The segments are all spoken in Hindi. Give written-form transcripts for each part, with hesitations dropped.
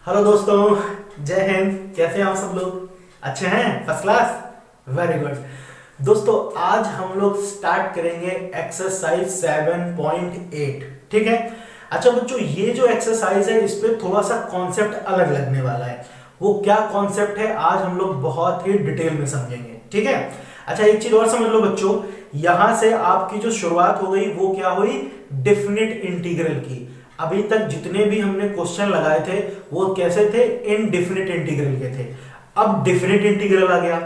हेलो दोस्तों, जय हिंद। कैसे हैं आप सब लोग? अच्छे हैं? First class, very good. दोस्तों आज हम लोग स्टार्ट करेंगे एक्सरसाइज 7.8। ठीक है। अच्छा बच्चों, ये जो एक्सरसाइज है इस पे थोड़ा सा कॉन्सेप्ट अलग लगने वाला है। वो क्या कॉन्सेप्ट है आज हम लोग बहुत ही डिटेल में समझेंगे। ठीक है। अच्छा एक चीज और समझ लो बच्चों, यहां से आपकी जो शुरुआत हो गई वो क्या हुई? डेफिनेट इंटीग्रल की। अभी तक जितने भी हमने क्वेश्चन लगाए थे वो कैसे थे? इनडेफिनेट इंटीग्रल के थे। अब डेफिनेट इंटीग्रल आ गया।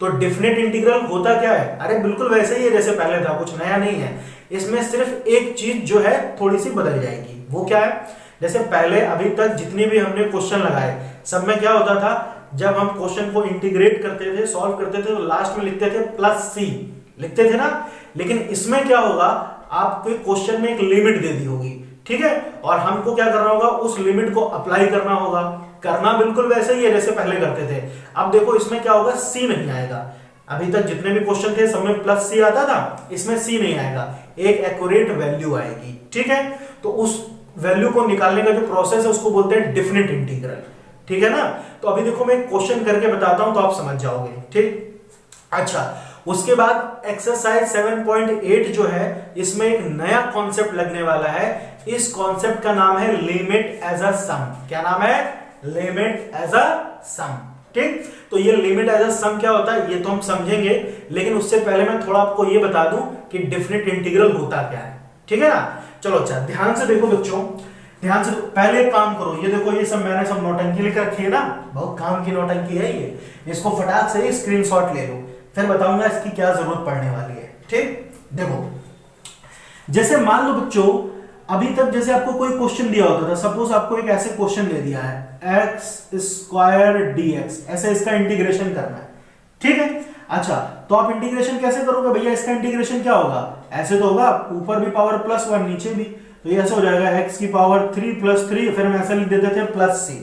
तो डेफिनेट इंटीग्रल होता क्या है? अरे बिल्कुल वैसे ही है जैसे पहले था, कुछ नया नहीं है। इसमें सिर्फ एक चीज जो है थोड़ी सी बदल जाएगी। वो क्या है? जैसे पहले अभी तक जितने भी हमने क्वेश्चन लगाए सब में क्या होता था, जब हम क्वेश्चन को इंटीग्रेट करते थे, सॉल्व करते थे, तो लास्ट में लिखते थे प्लस सी, लिखते थे ना। लेकिन इसमें क्या होगा, आपको क्वेश्चन में एक लिमिट दे दी होगी। ठीक है। और हमको क्या करना होगा? उस लिमिट को अप्लाई करना होगा। करना बिल्कुल वैसे ही है जैसे पहले करते थे। अब देखो इसमें क्या होगा, सी नहीं आएगा। अभी तक जितने भी क्वेश्चन थे सब में प्लस सी आता था, इसमें सी नहीं आएगा, एक एक्यूरेट वैल्यू आएगी। ठीक है। तो उस वैल्यू को निकालने का जो प्रोसेस है उसको बोलते हैं डेफिनेट इंटीग्रल। ठीक है ना। तो अभी देखो मैं क्वेश्चन करके बताता हूं तो आप समझ जाओगे। ठीक। अच्छा उसके बाद एक्सरसाइज 7.8 जो है इसमें एक नया कॉन्सेप्ट लगने वाला है। इस कॉन्सेप्ट का नाम है लिमिट एज अ सम। क्या नाम है? लिमिट एज अ सम। ठीक। तो ये लिमिट एज अ सम क्या होता है ये तो हम समझेंगे, लेकिन उससे पहले मैं थोड़ा आपको ये बता दूं कि डेफिनेट इंटीग्रल होता क्या है। ठीक है ना। चलो अच्छा ध्यान से देखो बच्चों, ध्यान से पहले एक काम करो। ये देखो ये सब मैंने सब नौटंकी लिख रखी है ना, बहुत काम की नौटंकी है ये। इसको फटाक से ही स्क्रीनशॉट ले लो, फिर बताऊंगा इसकी क्या जरूरत पड़ने वाली है। ठीक। देखो जैसे मान लो बच्चों, अभी तक जैसे आपको कोई क्वेश्चन दिया होता था, सपोज आपको एक ऐसे क्वेश्चन दे दिया है एक्स स्क्वायर dx, ऐसे इसका इंटीग्रेशन करना है। ठीक है। अच्छा तो आप इंटीग्रेशन कैसे करोगे भैया? इसका इंटीग्रेशन क्या होगा? ऐसे तो होगा, ऊपर भी पावर +1 नीचे भी, तो ये ऐसे हो जाएगा x की पावर 3 + 3, फिर हम ऐसे लिख देते थे +c।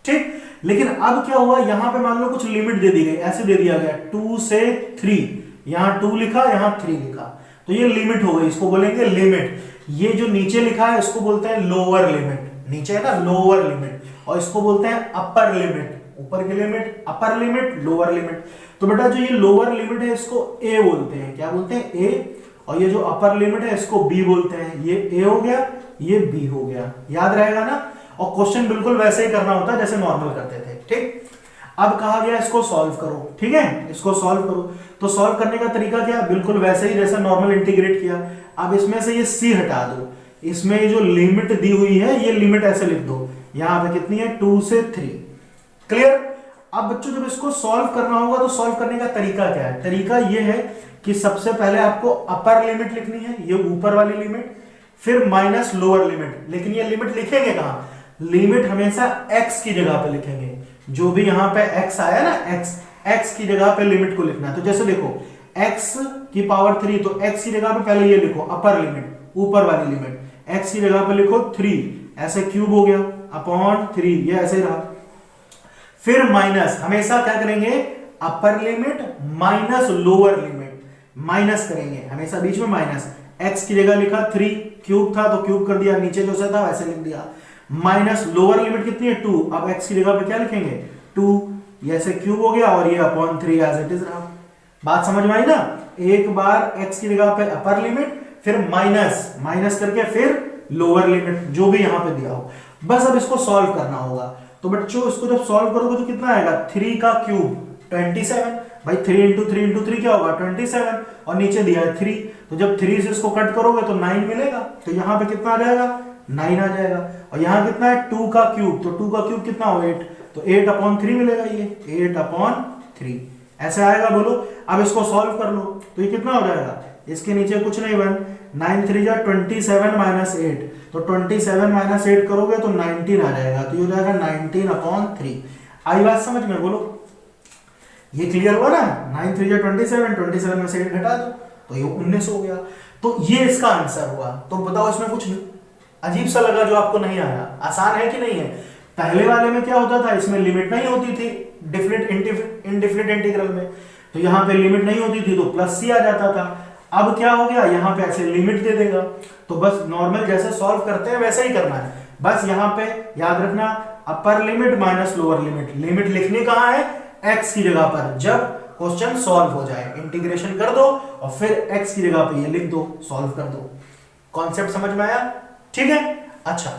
ठीक। लेकिन अब क्या हुआ, यहां पे मान लो कुछ लिमिट दे दी गई, ऐसे दे दिया गया 2 से 3, यहां 2 लिखा, यहां 3 लिखा, तो ये लिमिट हो गई, इसको बोलेंगे लिमिट। ये जो नीचे लिखा है इसको बोलते हैं लोअर लिमिट, नीचे है ना लोअर लिमिट, और इसको बोलते हैं अपर लिमिट। ऊपर की limit upper limit, lower limit. तो बेटा जो ये लोअर लिमिट है इसको ए बोलते हैं। क्या बोलते हैं? ए। और ये जो अपर लिमिट है इसको बी बोलते हैं। ये ए हो गया, ये बी हो गया। याद रहेगा ना। और क्वेश्चन बिल्कुल वैसे ही करना होता है जैसे नॉर्मल करते थे। ठीक। अब कहा गया इसको सॉल्व करो। ठीक है, इसको सॉल्व करो। तो सॉल्व करने का तरीका क्या? बिल्कुल वैसे ही जैसे नॉर्मल इंटीग्रेट किया। अब इसमें से ये सी हटा दो, इसमें जो लिमिट दी हुई है ये लिमिट ऐसे लिख दो। यहां पे कितनी है? 2 से 3। क्लियर। अब बच्चों जब इसको सॉल्व करना होगा तो सॉल्व करने का तरीका क्या है? तरीका ये है कि सबसे पहले आपको अपर लिमिट लिखनी है, ये ऊपर वाली लिमिट, फिर माइनस लोअर लिमिट। लेकिन ये लिमिट लिखेंगे कहां? लिमिट हमेशा x की जगह पे लिखेंगे। जो भी यहां पे x आया ना, x की जगह पे लिमिट को लिखना है। तो जैसे देखो x की पावर 3, तो x की जगह पे पहले ये लिखो अपर लिमिट, ऊपर वाली लिमिट, x की जगह पे लिखो 3, ऐसे क्यूब हो गया अपॉन 3, ये ऐसे रहा। फिर माइनस, हमेशा क्या करेंगे? अपर limit minus lower limit, minus करेंगे हमेशा बीच में माइनस। x की जगह लिखा 3, क्यूब था तो क्यूब कर दिया, नीचे जो सा था वैसे लिख दिया। माइनस लोअर लिमिट कितनी है? 2, अब x की जगह पे क्या लिखेंगे? 2, ये ऐसे क्यूब हो गया और ये अपॉन 3 एज इट इज रहा। बात समझ में आई ना। एक बार x की जगह पे अपर लिमिट, फिर माइनस करके फिर लोअर लिमिट, जो भी यहां पे दिया हो। बस अब इसको सॉल्व करना होगा। तो बच्चों इसको जब सॉल्व करोगे तो कितना आएगा? 3 का क्यूब 27। भाई 3 × 3 × 3 क्या होगा? 27, और नीचे दिया है 3, तो जब 3 से इसको कट करोगे तो 9 मिलेगा। तो यहां पे कितना आ जाएगा? 9 आ जाएगा। और यहां कितना है? 2 का क्यूब, तो 2 का क्यूब कितना हो? 8, तो 8/3 मिलेगा। ये 8/3 ऐसे आएगा। बोलो अब इसको सॉल्व कर लो तो ये कितना हो जाएगा? इसके नीचे कुछ नहीं, 9 3 जा 27 - 8, तो 27 - 8 करोगे तो 19 आ जाएगा। तो ये हो जाएगा 19/3। आई बात समझ में? बोलो ये क्लियर हुआ ना। 9 3 जा 27, 27 में से 8 घटा दो तो ये 19 हो गया। तो ये इसका आंसर हुआ। तो बताओ इसमें कुछ अजीब सा लगा जो आपको नहीं आया? आसान है कि नहीं है? पहले वाले में क्या होता था, इसमें लिमिट नहीं होती थी डेफिनेट इनडेफिनेट इंटीग्रल में, तो यहां पे लिमिट नहीं होती थी तो प्लस सी आ जाता था। अब क्या हो गया, यहां पे ऐसे लिमिट दे देगा। तो बस नॉर्मल जैसे सॉल्व करते हैं वैसे ही करना है। बस यहां पे याद रखना अपर limit minus lower limit. Limit लिखनी कहां है? x की जगह पर, जब क्वेश्चन सॉल्व हो जाए इंटीग्रेशन कर दो और फिर x की जगह पे ये लिख दो, सॉल्व कर दो। कॉन्सेप्ट समझ में आया? ठीक है। अच्छा,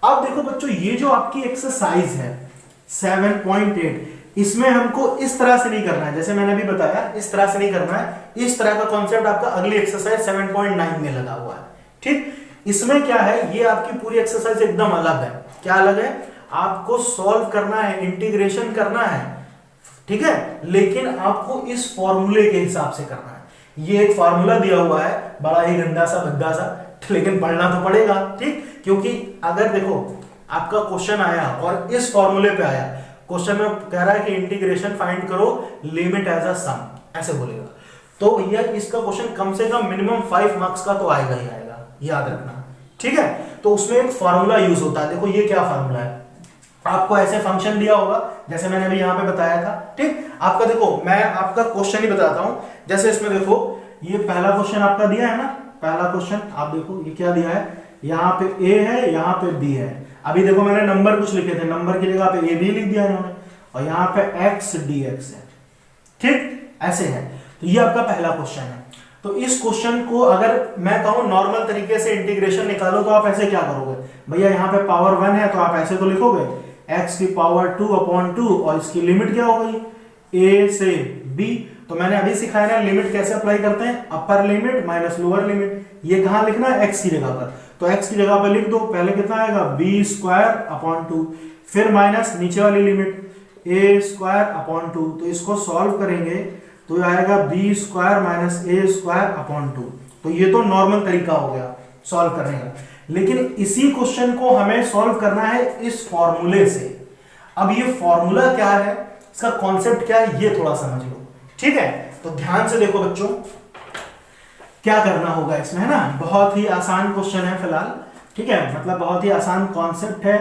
अब देखो बच्चों, ये जो आपकी एक्सरसाइज है 7.8, इसमें हमको इस तरह से नहीं करना है, जैसे मैंने अभी बताया इस तरह से नहीं करना है। इस तरह का कॉन्सेप्ट आपका अगली एक्सरसाइज 7.9 में लगा हुआ है। ठीक, इसमें क्या है, ये आपकी पूरी एक्सरसाइज एकदम अलग है। क्या अलग है? आपको सॉल्व करना है, इंटीग्रेशन करना है, ठीक है, लेकिन आपको इस फॉर्मूले के हिसाब से करना है। ये एक फॉर्मूला दिया हुआ है, बड़ा ही गंदा सा भद्दा सा, लेकिन पढ़ना तो पड़ेगा। ठीक, क्योंकि अगर देखो आपका क्वेश्चन आया और इस फॉर्मूले पे आया, क्वेश्चन में कह रहा है कि इंटीग्रेशन फाइंड करो लिमिट एज अ सम, ऐसे बोलेगा, तो भैया इसका क्वेश्चन कम से कम मिनिमम 5 मार्क्स का तो आएगा ही आएगा, याद रखना। ठीक है, तो उसमें एक फॉर्मूला यूज होता है। देखो ये क्या फॉर्मूला है, आपको ऐसे फंक्शन दिया होगा जैसे मैंने अभी यहां पे बताया था। ठीक, आपका देखो मैं आपका क्वेश्चन ही बताता हूं। जैसे इसमें देखो ये पहला क्वेश्चन आपका दिया है ना, पहला क्वेश्चन आप देखो ये क्या दिया है, यहाँ पे a है, यहाँ पे b है। अभी देखो मैंने नंबर कुछ लिखे थे, नंबर की जगह पे a b लिख दिया इन्होंने, और यहाँ पे x dx है। ठीक, ऐसे है। तो ये आपका पहला क्वेश्चन है। तो इस क्वेश्चन को अगर मैं कहूं नॉर्मल तरीके से इंटीग्रेशन निकालो तो आप ऐसे क्या करोगे भैया, यहाँ पे पावर 1 है तो आप ऐसे तो लिखोगे x की पावर 2/2 और इसकी लिमिट क्या हो गई a से b। तो मैंने अभी सिखाया ना लिमिट कैसे अप्लाई करते हैं, अपर लिमिट माइनस लोअर लिमिट। ये कहां लिखना है? x की जगह पर, तो x की जगह पर लिख दो, पहले कितना आएगा b²/2, फिर माइनस नीचे वाली लिमिट a²/2। तो इसको सॉल्व करेंगे तो आएगा b² माइनस a²/2। तो ये तो नॉर्मल तरीका हो गया सॉल्व करने का, लेकिन इसी क्वेश्चन को हमें सॉल्व करना है इस फॉर्मूले से। अब ये फॉर्मूला क्या है, इसका कॉन्सेप्ट क्या है, ये थोड़ा समझ लो। ठीक है, तो ध्यान से देखो बच्चों क्या करना होगा इसमें, है ना। बहुत ही आसान क्वेश्चन है फिलहाल, ठीक है, मतलब बहुत ही आसान कॉन्सेप्ट है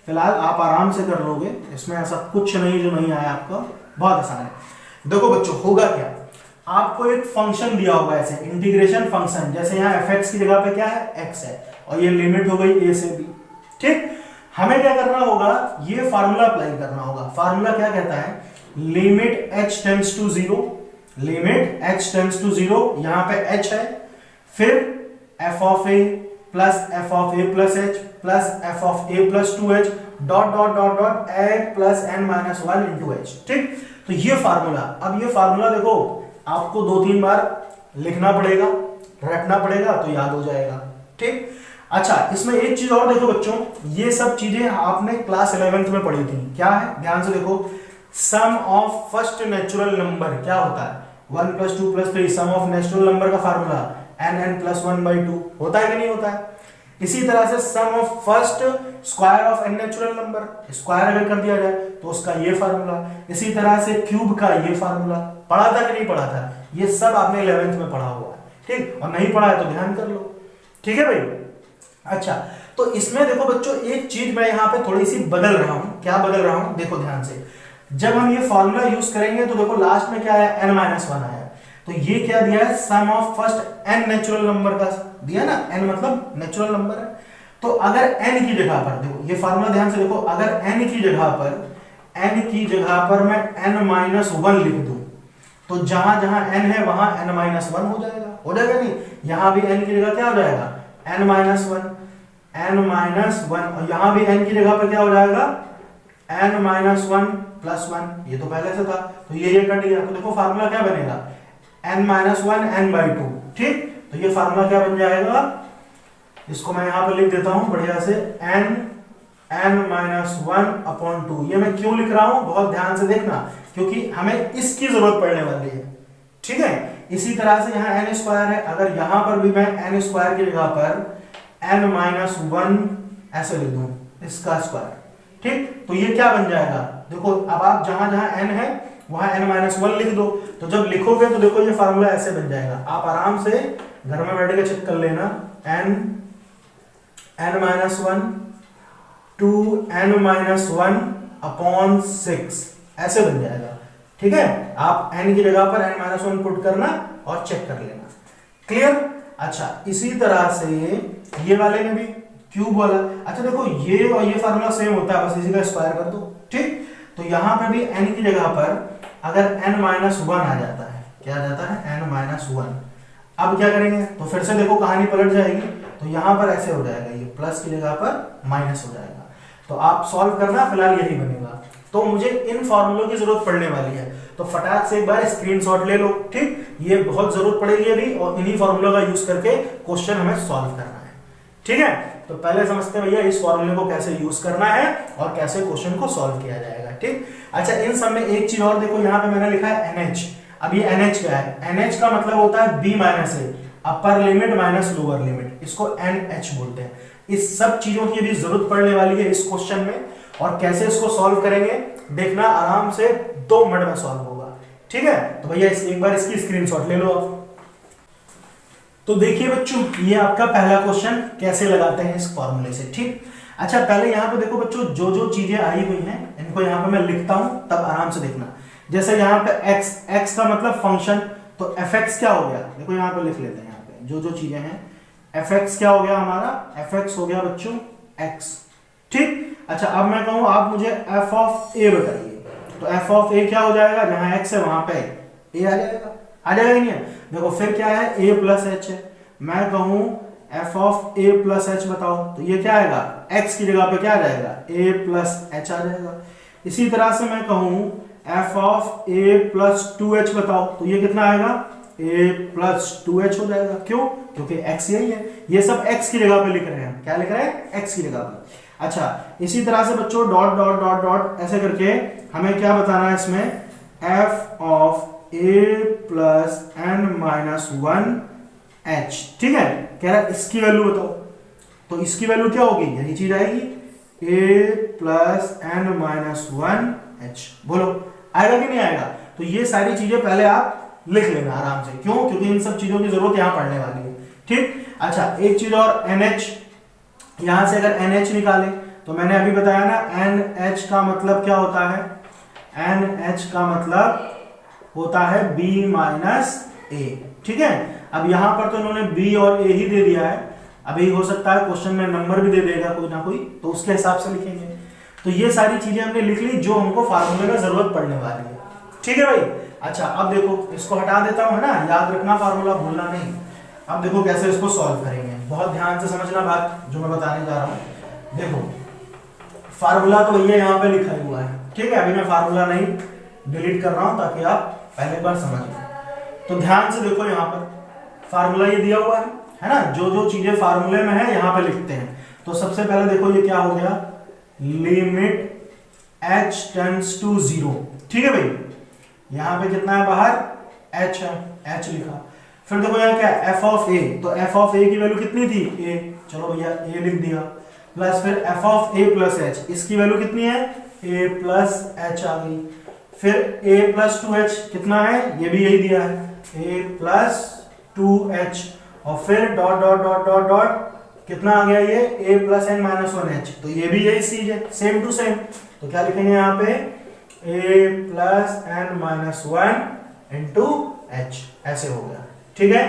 फिलहाल, आप आराम से कर लोगे, इसमें ऐसा कुछ नहीं जो नहीं आया आपको, बहुत आसान है। देखो बच्चों होगा क्या, आपको एक फंक्शन दिया होगा ऐसे इंटीग्रेशन फंक्शन, जैसे यहाँ fx की जगह पे क्या है x है, और ये लिमिट हो गई a से b। ठीक, हमें क्या करना होगा, ये फार्मूला अप्लाई करना होगा। फार्मूला क्या कहता है, limit h tends to 0, limit h tends to 0, यहाँ पे h है, फिर f of a plus f of a plus h plus f of a plus 2h dot dot dot dot a plus n minus 1 into h। ठीक, तो ये फार्मूला, अब ये फार्मूला देखो आपको 2-3 बार लिखना पड़ेगा, रटना पड़ेगा, तो याद हो जाएगा। ठीक, अच्छा इसमें एक चीज और देखो बच्चों, ये सब चीजें आपने क्लास 11th में पढ़ी थी। क्या है, ध्यान से देखो, सम ऑफ फर्स्ट नेचुरल नंबर क्या होता है, 1 + 2 + 3, सम ऑफ नेचुरल नंबर का फार्मूला n + 1/2 होता है कि नहीं होता है। इसी तरह से sum of first square of n natural number, square अगर कर दिया जाए तो उसका ये फार्मूला। इसी तरह से क्यूब का ये फार्मूला, पढ़ा था कि नहीं पढ़ा था, ये सब आपने 11th में पढ़ा हुआ है। ठीक, और नहीं पढ़ा है तो ध्यान कर लो। ठीक है भाई, अच्छा तो इसमें देखो बच्चों एक चीज मैं यहाँ पे थोड़ी सी बदल रहा हूं। क्या बदल रहा हूं, देखो ध्यान से, जब हम ये फॉर्मूला यूज करेंगे तो देखो लास्ट में क्या आया, n-1 आया, तो ये क्या दिया है, sum of first n natural number का दिया ना, n मतलब नेचुरल नंबर है। तो अगर n की जगह पर देखो, ये फार्मूला ध्यान से देखो, अगर n की जगह पर मैं n-1 लिख दूं तो जहां जहां n है वहां n-1 हो जाएगा, हो जाएगा नहीं, यहां भी n की जगह क्या हो जाएगा, n-1, और यहां भी n की जगह पर क्या हो जाएगा, n-1 + 1, ये तो पहले से था, तो ये कट गया, तो देखो फार्मूला क्या बनेगा, n-1 n/2। ठीक, तो ये फार्मूला क्या बन जाएगा, इसको मैं यहां पर लिख देता हूं बढ़िया से, n-1/2। ये मैं क्यों लिख रहा हूं, बहुत ध्यान से देखना, क्योंकि हमें इसकी जरूरत पड़ने वाली है। ठीक है, इसी तरह से यहाँ n² है, अगर यहां पर भी मैं n² की जगह पर n-1 ऐसे लिख दूं, इसका स्क्वायर। ठीक, तो ये क्या बन जाएगा, देखो अब आप जहां जहां n है वहां n-1 लिख दो, तो जब लिखोगे तो देखो ये फार्मूला ऐसे बन जाएगा। आप आराम से घर में बैठ के चेक कर लेना, n-1 2n-1/6 ऐसे बन जाएगा। ठीक है, आप n की जगह पर n-1 पुट करना और चेक कर लेना। क्लियर, अच्छा इसी तरह से ये वाले में भी क्यूब वाला। अच्छा देखो ये और ये फार्मूला सेम होता है, बस इसी का स्क्वायर कर दो, ठीक। तो यहाँ पे भी n की जगह पर अगर n-1 आ जाता है, क्या आ जाता है, n-1, अब क्या करेंगे, तो फिर से देखो कहानी पलट जाएगी। तो यहाँ पर ऐसे हो जाएगा, ये प्लस की जगह पर माइनस हो जाएगा। तो आप सॉल्व करना, फिलहाल यही बनेगा। तो मुझे इन फॉर्मूलों की जरूरत पड़ने वाली है, तो फटाक से एक बार स्क्रीनशॉट ले लो, ठीक। ये बहुत जरूरत पड़ेगी अभी, और इन्हीं फॉर्मूलों का यूज करके क्वेश्चन हमें सॉल्व करना है, ठीक है। तो पहले समझते हैं भैया इस फॉर्मूले को कैसे यूज करना है और कैसे क्वेश्चन को सॉल्व किया जाएगा, ठीक। अच्छा इन सब में एक चीज और देखो, यहाँ पे मैंने लिखा है NH। अब ये NH क्या है, NH का मतलब होता है B minus A, upper limit minus lower limit, इसको NH बोलते हैं। इस सब चीजों की भी जरूरत पड़ने वाली है इस क्वेश्चन में, और कैसे इसको सॉल्व करेंगे देखना, आराम से 2 मिनट में सॉल्व होगा, ठीक है। तो भैया एक बार इसकी स्क्रीनशॉट ले लो आप। तो देखिए बच्चों, ये आपका पहला क्वेश्चन कैसे लगाते हैं इस फॉर्मूले से, ठीक। अच्छा पहले यहाँ पे देखो बच्चों, जो जो चीजें आई हुई हैं इनको यहाँ पे मैं लिखता हूं, तब आराम से देखना। जैसे यहाँ पे x का मतलब फंक्शन, तो fx क्या हो गया, देखो यहाँ पे लिख लेते हैं, यहाँ पे जो जो चीजें हैं, fx क्या हो गया हमारा, fx हो गया बच्चों x, ठीक। अच्छा अब मैं कहूँ आप मुझे f ऑफ a बताइए, तो f ऑफ a क्या हो जाएगा, जहां x है वहां पे a आ जाएगा, आ जाएगा नहीं है। देखो फिर क्या है, a प्लस h है, मैं कहूँ f of a plus h बताओ, तो ये क्या आएगा, x की जगह पे क्या आ जाएगा, a प्लस h आ जाएगा। इसी तरह से मैं कहूँ f of a plus 2h बताओ, तो ये कितना आएगा, a प्लस 2h हो जाएगा। क्यों, क्योंकि x यही है, ये सब x की जगह पे लिख रहे हैं, क्या लिख रहे हैं, x की जगह पे। अच्छा इसी तरह से बच्चों डॉट डॉट डॉट डॉट ऐसे करके हमें क्या बताना है इसमें, f of a plus n-1 h, ठीक है। कह रहा है इसकी वैल्यू बताओ, तो इसकी वैल्यू क्या होगी, यही चीज आएगी, a प्लस n-1 h। बोलो आएगा कि नहीं आएगा। तो ये सारी चीजें पहले आप लिख लेना आराम से, क्यों, क्योंकि इन सब चीजों की जरूरत यहां पड़ने वाली है, ठीक। अच्छा एक चीज और, NH, यहां से अगर NH निकाले तो मैंने अभी बताया ना, NH का मतलब क्या होता है, NH का मतलब होता है B माइनस A, ठीक है। अब यहां पर तो इन्होंने B और A ही दे दिया है, अभी हो सकता है क्वेश्चन में नंबर भी दे देगा कोई ना कोई, तो उसके हिसाब से लिखेंगे। तो ये सारी चीजें हमने लिख ली जो हमको फार्मूले में जरूरत पड़ने वाली है, ठीक है भाई। अच्छा अब देखो इसको हटा देता हूं, है ना, याद रखना फार्मूला, भूलना नहीं। अब देखो कैसे इसको सॉल्व करेंगे, बहुत ध्यान से समझना बात जो मैं बताने जा रहा हूं। देखो फार्मूला तो भैया यहाँ पे लिखा हुआ है, ठीक है। अभी मैं फार्मूला नहीं डिलीट कर रहा हूं ताकि आप पहले बार समझ लें। तो ध्यान से देखो, यहाँ पर फार्मूला ये दिया हुआ है ना, जो जो चीजें फार्मूले में है यहाँ पे लिखते हैं। तो सबसे पहले देखो ये क्या हो गया, लिमिट h टेंड्स टू 0, ठीक है भाई। यहाँ पे कितना है बाहर, h है, h लिखा। फिर देखो यहाँ क्या है, f ऑफ a, तो f ऑफ a की वैल्यू कितनी थी, a, चलो भैया a लिख दिया, प्लस फिर f of a plus h, इसकी वैल्यू कितनी है, a प्लस h आ गई। फिर a प्लस 2h कितना है, ये भी यही दिया है, a प्लस 2h, और फिर dot dot dot dot dot कितना आ गया ये, a प्लस n-1h, तो ये भी यही चीज है, सेम टू सेम। तो क्या लिखेंगे यहाँ पे, a plus n-1 into h, ऐसे हो गया, ठीक है।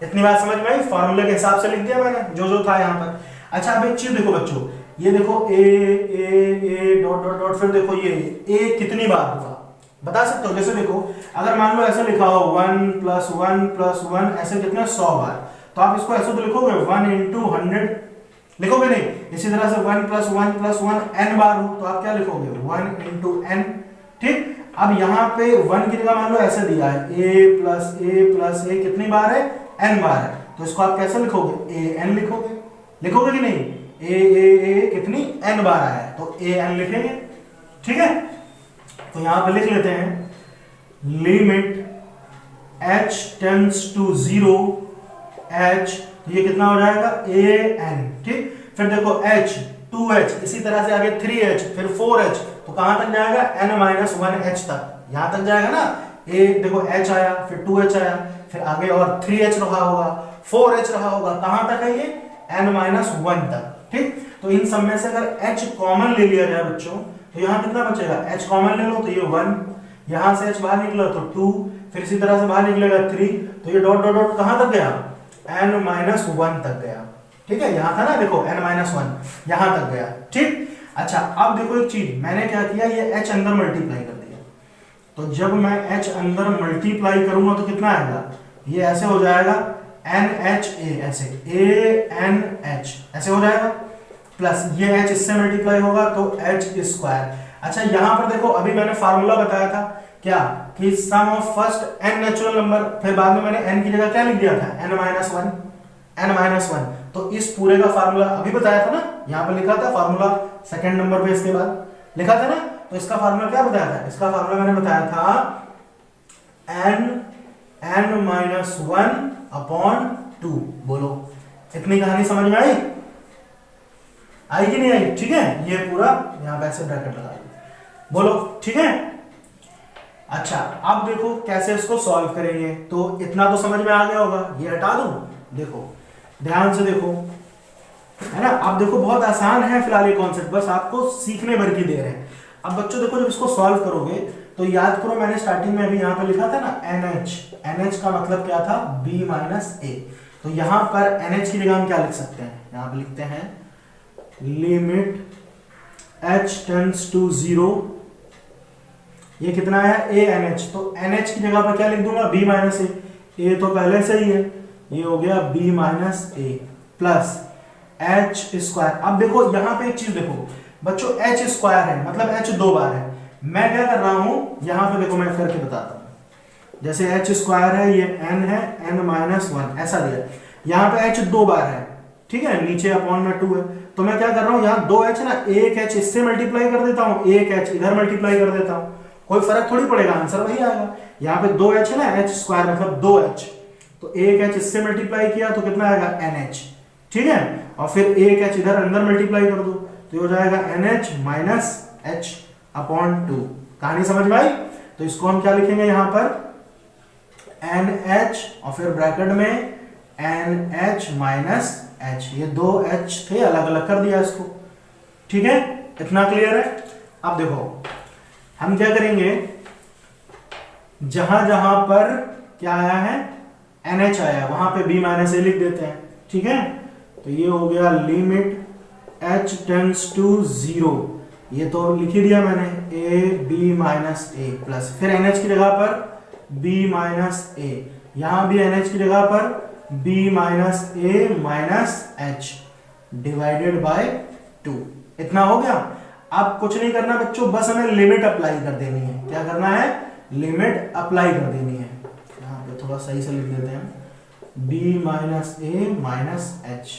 इतनी बात समझ में आई, फॉर्मूले के हिसाब से लिख दिया मैंने जो जो था यहाँ पर। अच्छा अब एक चीज देखो बच्चों, ये देखो a डॉट डॉट डॉट, फिर देखो ये a कितनी बार हुआ बता सकते हो। जैसे देखो अगर मान लो ऐसे लिखा हो 1 प्लस 1 प्लस 1, ऐसे कितने 100 बार, तो आप इसको ऐसे तो लिखोगे 1 इंटू 100 लिखोगे नहीं। इसी तरह से 1 प्लस 1 प्लस 1 n बार हो तो आप क्या लिखोगे, 1 इंटू n, ठीक। अब यहाँ पे 1 की जगह मान लो ऐसे दिया है a प्लस a कितनी बार है, n बार है, तो इसको आप कैसे लिखोगे, a n लिखोगे, लिखोगे कि नहीं, a कितनी n बार आया है, तो a n लिखेंगे, ठीक है। तो यहां पे लिख लेते हैं limit h tends to 0 h, ये कितना हो जाएगा a n, ठीक। फिर देखो h 2h, इसी तरह से आगे 3h, फिर 4h, तो कहां तक जाएगा, n-1h तक, यहां तक जाएगा ना। a देखो h आया, फिर 2h आया, फिर आगे और 3h रहा होगा, 4h रहा होगा, कहां तक है ये, n-1 तक, ठीक। तो इन सब में से अगर h कॉमन ले लिया जाए बच्चों, तो यहाँ कितना बचेगा, h कॉमन ले लो तो ये 1, यहाँ से h बाहर निकला तो 2, फिर इसी तरह से बाहर निकलेगा 3, तो ये डॉट डॉट डॉट कहाँ तक गया, n-1 तक गया, ठीक है, यहाँ था ना, देखो n-1 यहाँ तक गया, ठीक। अच्छा अब देखो एक चीज, मैंने क्या किया, ये h अंदर मल्टीप्लाई कर दिया, तो जब मैं h अंदर मल्टीप्लाई करूंगा तो कितना आएगा, ये ऐसे हो जाएगा NHA, ऐसे ANH ऐसे हो जाएगा, प्लस ये h इससे मल्टीप्लाई होगा तो h स्क्वायर। अच्छा यहाँ पर देखो, अभी मैंने फार्मूला बताया था क्या, कि sum of first n natural number, फिर बाद में मैंने n की जगह क्या लिख दिया था, n-1, तो इस पूरे का फार्मूला अभी बताया था ना, यहाँ पर लिखा था फार्मूला सेकंड नंबर पे, इसके बाद लिखा था ना, तो इसका फार्मूला क्या बताया था, इसका फार्मूला मैंने बताया था n-1/2। बोलो इतनी कहानी समझ में आई, आई कि नहीं आई, ठीक है, ये पूरा यहाँ पे ऐसे ब्रैकेट लगा दो, बोलो ठीक है। अच्छा अब देखो कैसे इसको सॉल्व करेंगे, तो इतना तो समझ में आ गया होगा, ये हटा दूं, देखो ध्यान से देखो, है ना। अब देखो बहुत आसान है फिलहाल ये कॉन्सेप्ट, बस आपको सीखने भर की देर है। अब बच्चों देखो, जब इसको सॉल्व करोगे तो याद करो, मैंने स्टार्टिंग में अभी यहाँ पे लिखा था ना NH का मतलब क्या था, B माइनस A, तो यहाँ पर NH की जगह हम क्या लिख सकते हैं, यहाँ पे लिखते हैं लिमिट h टेंड्स टू 0, ये कितना है ANH, तो NH की जगह पर क्या लिख दूंगा, B माइनस A तो पहले से ही है, ये हो गया B minus A plus h square. अब देखो यहाँ पे एक चीज देखो बच्चों, h स्क्वायर है मतलब h 2 बार है, मैं क्या कर रहा हूं, यहाँ पे देखो मैं करके बताता हूं, जैसे h स्क्वायर है, ये n है, n-1 ऐसा दिया, यहाँ पे h 2 बार है, ठीक है, नीचे अपॉन में 2 है, तो मैं क्या कर रहा हूँ, यहाँ 2h ना, एक h इससे मल्टीप्लाई कर देता हूँ, एक h इधर मल्टीप्लाई कर देता हूँ, कोई फर्क थोड़ी पड़ेगा, आंसर वही आएगा। यहाँ पे 2h है ना, h स्क्वायर मतलब 2h, तो एक h इससे मल्टीप्लाई किया तो कितना आएगा NH, ठीक है, और फिर एक h इधर अंदर मल्टीप्लाई कर दो तो ये हो जाएगा NH माइनस h अपॉन 2। कहानी समझ में आई, तो इसको हम क्या लिखेंगे यहाँ पर NH और फिर ब्रैकेट में NH माइनस h, ये दो h थे अलग अलग कर दिया इसको, ठीक है, इतना क्लियर है। अब देखो हम क्या करेंगे, जहां जहां पर क्या आया है NH आया वहां पे B माइनस A लिख देते हैं, ठीक है, तो ये हो गया लिमिट h टेंड्स टू 0, ये तो लिख ही दिया मैंने, B माइनस A प्लस फिर NH की जगह पर B माइनस A, यहां भी NH की जगह पर B minus A minus H divided by 2, इतना हो गया। अब कुछ नहीं करना बच्चों, बस हमें लिमिट अप्लाई कर देनी है, क्या करना है, लिमिट अप्लाई कर देनी है, यहाँ पे थोड़ा सही से लिख देते हैं, B minus A minus H,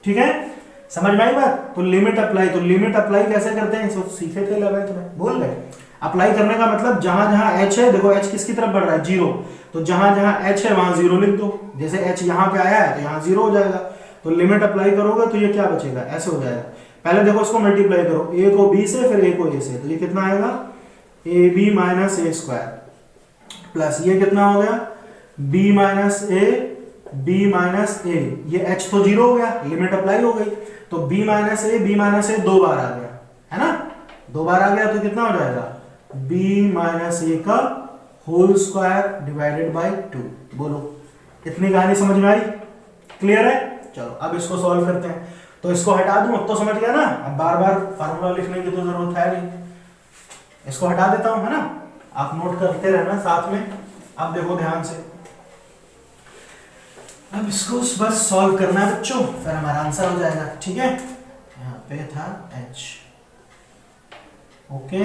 ठीक है, समझ में आई बात। तो लिमिट अप्लाई कैसे करते हैं, सब सीखे थे 11th में, भूल गए। अप्लाई करने का मतलब जहां जहां h है, देखो h किसकी तरफ बढ़ रहा है, 0, तो जहां जहां h है वहां 0 लिख दो, जैसे h यहां पे आया है तो यहां 0 हो जाएगा, तो लिमिट अप्लाई करोगे तो ये क्या बचेगा, ऐसे हो जाएगा। पहले देखो इसको मल्टीप्लाई करो, a को b से फिर a को a से, तो ये कितना आएगा ab minus a square plus ये कितना हो गया b माइनस a, ये h तो 0 हो गया, लिमिट अप्लाई हो गई, तो b माइनस a 2 बार आ गया, है ना, 2 बार आ गया तो कितना हो जाएगा b माइनस a का होल स्क्वायर डिवाइडेड बाय 2। बोलो इतनी कहानी समझ में आई, क्लियर है। चलो अब इसको सॉल्व करते हैं, तो इसको हटा दूं, अब तो समझ गया ना, अब बार बार फार्मूला लिखने की तो जरूरत है नहीं, इसको हटा देता हूं, है ना, आप नोट करते रहना साथ में। अब देखो ध्यान से, अब इसको बस सॉल्व करना है बच्चों, फिर हमारा आंसर हो जाएगा, ठीक है। यहाँ पे था h, ओके,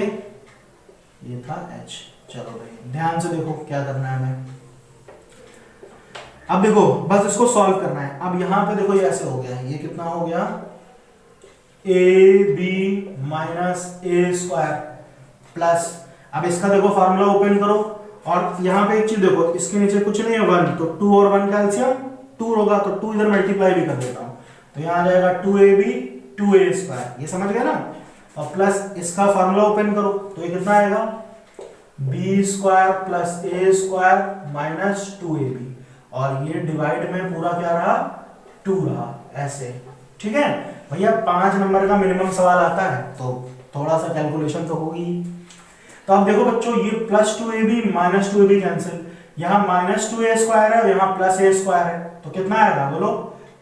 ये था h। चलो भाई ध्यान से देखो क्या करना है हमें, अब देखो बस इसको सॉल्व करना है। अब यहाँ पे देखो ये ऐसे हो गया, ये कितना हो गया ab minus a square plus, अब इसका देखो फार्मूला ओपन करो, और यहाँ पे एक चीज देखो, इसके नीचे कुछ नहीं है 1, तो 2 और 1 का एलसीएम 2 होगा, तो 2 इधर मल्टीप्लाई भी कर देता हूँ, तो यहाँ आ जाएगा 2ab 2a स्क्वायर, ये समझ गया ना, और प्लस इसका फार्मूला ओपन करो तो ये कितना आएगा b square plus a square minus 2ab, और ये डिवाइड में पूरा क्या रहा 2 रहा, ऐसे, ठीक है भैया। 5 नंबर का मिनिमम सवाल आता है तो थोड़ा सा कैलकुलेशन तो होगी। तो अब देखो बच्चों, ये plus 2ab minus 2ab cancel, यहाँ माइनस 2a स्क्वायर है और यहाँ प्लस a स्क्वायर है, तो कितना आएगा बोलो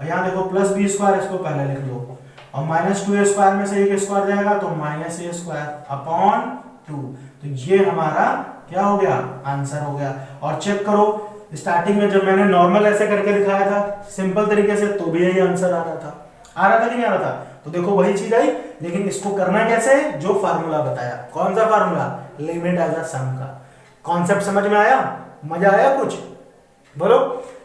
और यहाँ देखो प्लस बी स्क्वायर, इसको पहले लिख लो, और माइनस 2a² में से एक स्क्वायर जाएगा तो माइनस a² अपॉन 2। तो ये हमारा क्या हो गया, आंसर हो गया। और चेक करो, स्टार्टिंग में जब मैंने नॉर्मल ऐसे करके दिखाया था सिंपल तरीके से, तो भी यही आंसर आ रहा था। आ रहा था कि नहीं आ रहा था? तो देखो वही चीज आई, लेकिन इसको करना कैसे, जो फार्मूला बताया। कौन सा फार्मूला? लिमिट एज अ सम का। कॉन्सेप्ट समझ में आया? मजा आया कुछ? बोलो।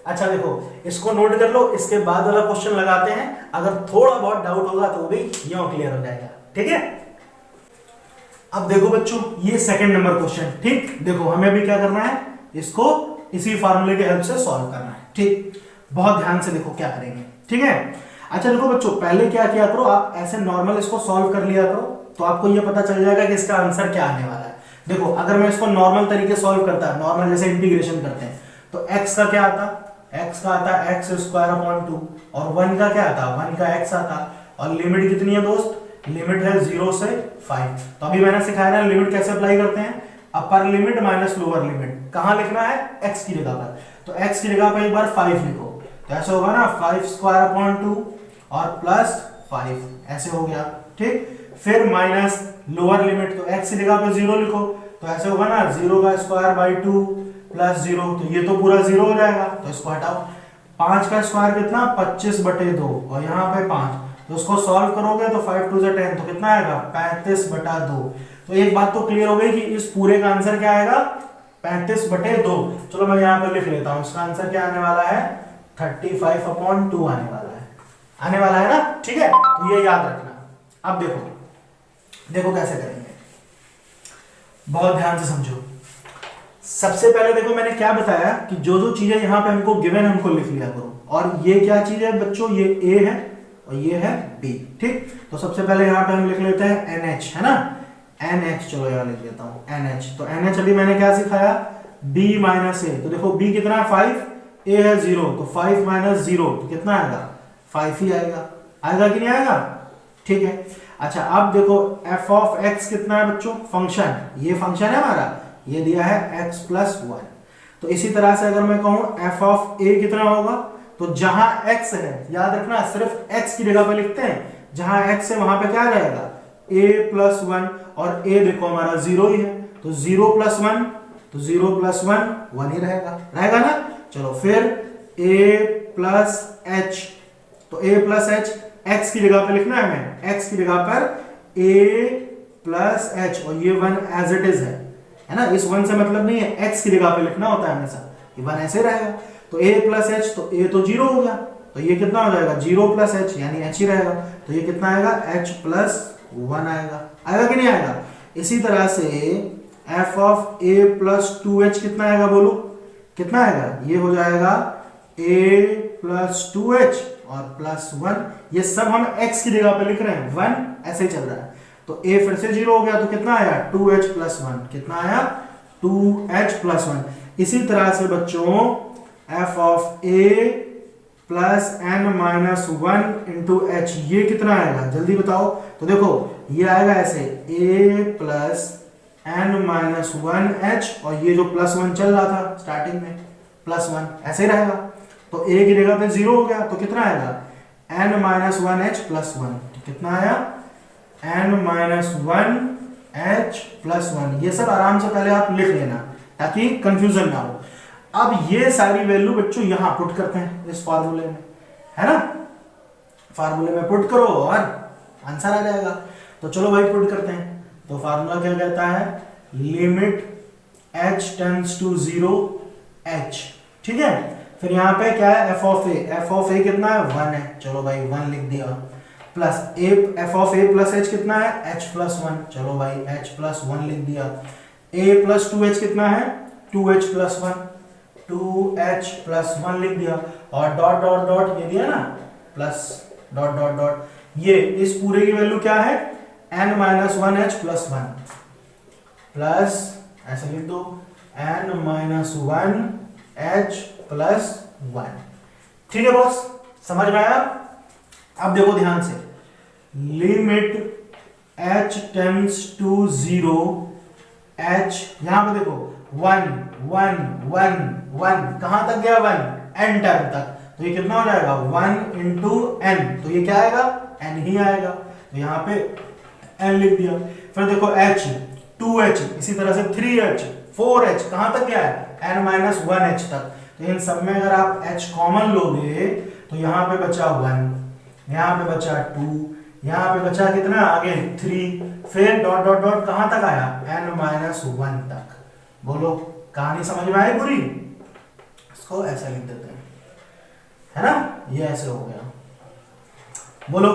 अच्छा देखो, इसको नोट कर लो, इसके बाद वाला क्वेश्चन लगाते हैं। अगर थोड़ा बहुत डाउट होगा तो भी यूं क्लियर हो जाएगा, ठीक है। अब देखो बच्चों, ये सेकंड नंबर क्वेश्चन, ठीक। देखो हमें भी क्या करना है, इसको इसी फार्मूले की हेल्प से सॉल्व करना है, ठीक। बहुत ध्यान से देखो क्या करेंगे, ठीक है। अच्छा देखो बच्चों, पहले क्या किया करो, आप ऐसे नॉर्मल इसको सॉल्व कर लिया करो, तो आपको ये पता चल जाएगा कि इसका आंसर क्या आने वाला है। देखो अगर मैं इसको नॉर्मल तरीके सॉल्व करता, नॉर्मल जैसे इंटीग्रेशन करते हैं, तो x का क्या आता, x का आता x² अपॉन 2, और 1 का क्या आता, 1 का x आता। और लिमिट कितनी है दोस्त? लिमिट है 0 से 5। तो अभी मैंने सिखाया ना लिमिट कैसे अप्लाई करते हैं, अपर लिमिट माइनस लोअर लिमिट। कहां लिखना है? x की जगह पर। तो x की जगह पर एक बार 5 लिखो, तो ऐसे होगा ना 5² अपॉन 2 और प्लस 5, ऐसे हो गया, ठीक। फिर माइनस लोअर लिमिट, तो x की जगह पे 0 लिखो, तो ऐसे होगा ना 0 का स्क्वायर बाई 2 प्लस 0, तो ये तो पूरा 0 हो जाएगा, तो इसको हटाओ। 5 का स्क्वायर कितना? 25/2, और यहाँ पे 5, तो उसको सॉल्व करोगे तो 5 2 10, तो कितना आएगा? 35/2। तो एक बात तो क्लियर हो गई कि इस पूरे का आंसर क्या आएगा? 35/2। चलो मैं यहाँ पे लिख लेता हूँ, इसका आंसर क्या आने वाला है? 35/2 आने वाला है, आने वाला है ना, ठीक है। तो ये याद रखना। अब देखो, देखो कैसे करेंगे, बहुत ध्यान से समझो। सबसे पहले देखो मैंने क्या बताया कि जो जो चीजें यहाँ पे हमको गिवन है हमको लिख लिया करो। और ये क्या चीज है बच्चों? ये A है और ये है B, ठीक। तो सबसे पहले यहाँ पे हम लिख लेते हैं NH, है ना, NH। चलो यहाँ लिख लेता हूँ NH। तो NH अभी मैंने क्या सिखाया? B minus A। तो देखो B कितना है? 5, A है 0, तो 5 माइनस 0 तो कितना आएगा? 5 ही आएगा। आएगा कि नहीं आएगा? ठीक है। अच्छा अब देखो f ऑफ x कितना है बच्चों? फंक्शन, ये फंक्शन है हमारा, ये दिया है x प्लस 1। तो इसी तरह से अगर मैं कहूं f ऑफ a कितना होगा, तो जहां x है, याद रखना सिर्फ x की जगह पे लिखते हैं, जहां x है वहां पे क्या रहेगा? a प्लस 1, और a देखो हमारा 0 ही है, तो 0 प्लस 1, तो 0 प्लस 1 1 ही रहेगा, रहेगा ना। चलो फिर a प्लस h, तो a प्लस h x की जगह पे लिखना है हमें, x की जगह पर a प्लस h, और ये 1 एज इट इज है ना। इस 1 से मतलब नहीं है, x की जगह पे लिखना होता है हमेशा, ये 1 ऐसे रहेगा। तो a प्लस h, तो a तो 0 हो गया, तो ये कितना हो जाएगा? 0 प्लस h, यानी h ही रहेगा, तो ये कितना आएगा? h प्लस 1 आएगा। आएगा कि नहीं आएगा? इसी तरह से f of a plus 2h कितना आएगा? बोलो कितना आएगा? ये हो जाएगा a प्लस 2h और प्लस 1। ये सब हम x की जगह पे लिख रहे हैं, 1 ऐसे ही चल रहा है। तो a फिर से 0 हो गया, तो कितना आया? 2h प्लस 1, कितना आया? 2h plus 1। इसी तरह से बच्चों f of a plus n minus 1 into h, ये कितना आएगा? जल्दी बताओ। तो देखो ये आएगा ऐसे a plus n minus 1h, और ये जो प्लस 1 चल रहा था स्टार्टिंग में, प्लस 1 ऐसे ही रहेगा। तो a की जगह पे 0 हो गया, तो कितना आएगा? n माइनस 1h प्लस 1, तो कितना आया? n minus 1h plus 1। ये सब आराम से पहले आप लिख लेना ताकि कंफ्यूजन ना हो। अब ये सारी वैल्यू बच्चों यहां पुट करते हैं इस फार्मूले में, है ना। फार्मूले में पुट करो और आंसर आ जाएगा। तो चलो भाई पुट करते हैं। तो फार्मूला क्या कहता है? Limit h tends to 0 h, ठीक है। फिर यहाँ पे क्या है? f ऑफ a कितना है? 1 है, चलो भाई 1 लिख दिया, plus f of a plus h कितना है? h प्लस 1, चलो भाई h प्लस 1 लिख दिया। a प्लस 2h कितना है? 2h प्लस 1, 2h प्लस 1 लिख दिया, और डॉट डॉट डॉट ये दिया ना, प्लस डॉट डॉट डॉट, ये इस पूरे की वैल्यू क्या है? n minus 1h plus 1, plus ऐसे लिख दो n माइनस 1h प्लस 1, ठीक है बॉस, समझ में आया। अब देखो ध्यान से, limit h tends to 0 h, यहां पे देखो 1 1 1 1, कहां तक गया? 1 n टर्म तक, तो ये कितना हो जाएगा 1 इंटू एन, तो ये क्या आएगा एन ही आएगा, तो यहाँ पे एन लिख दिया। फिर देखो h 2h, इसी तरह से 3h 4h, कहां तक गया है n माइनस 1h तक। तो इन सब में अगर आप h कॉमन लोगे तो यहाँ पे बचा 1, यहाँ पे बचा 2, यहाँ पे बचा कितना आगे 3, फिर डॉट डॉट डॉट कहां तक आया n माइनस 1 तक। बोलो कहानी समझ में आई पूरी? इसको ऐसा लिख देते हैं, है ना, ये ऐसे हो गया। बोलो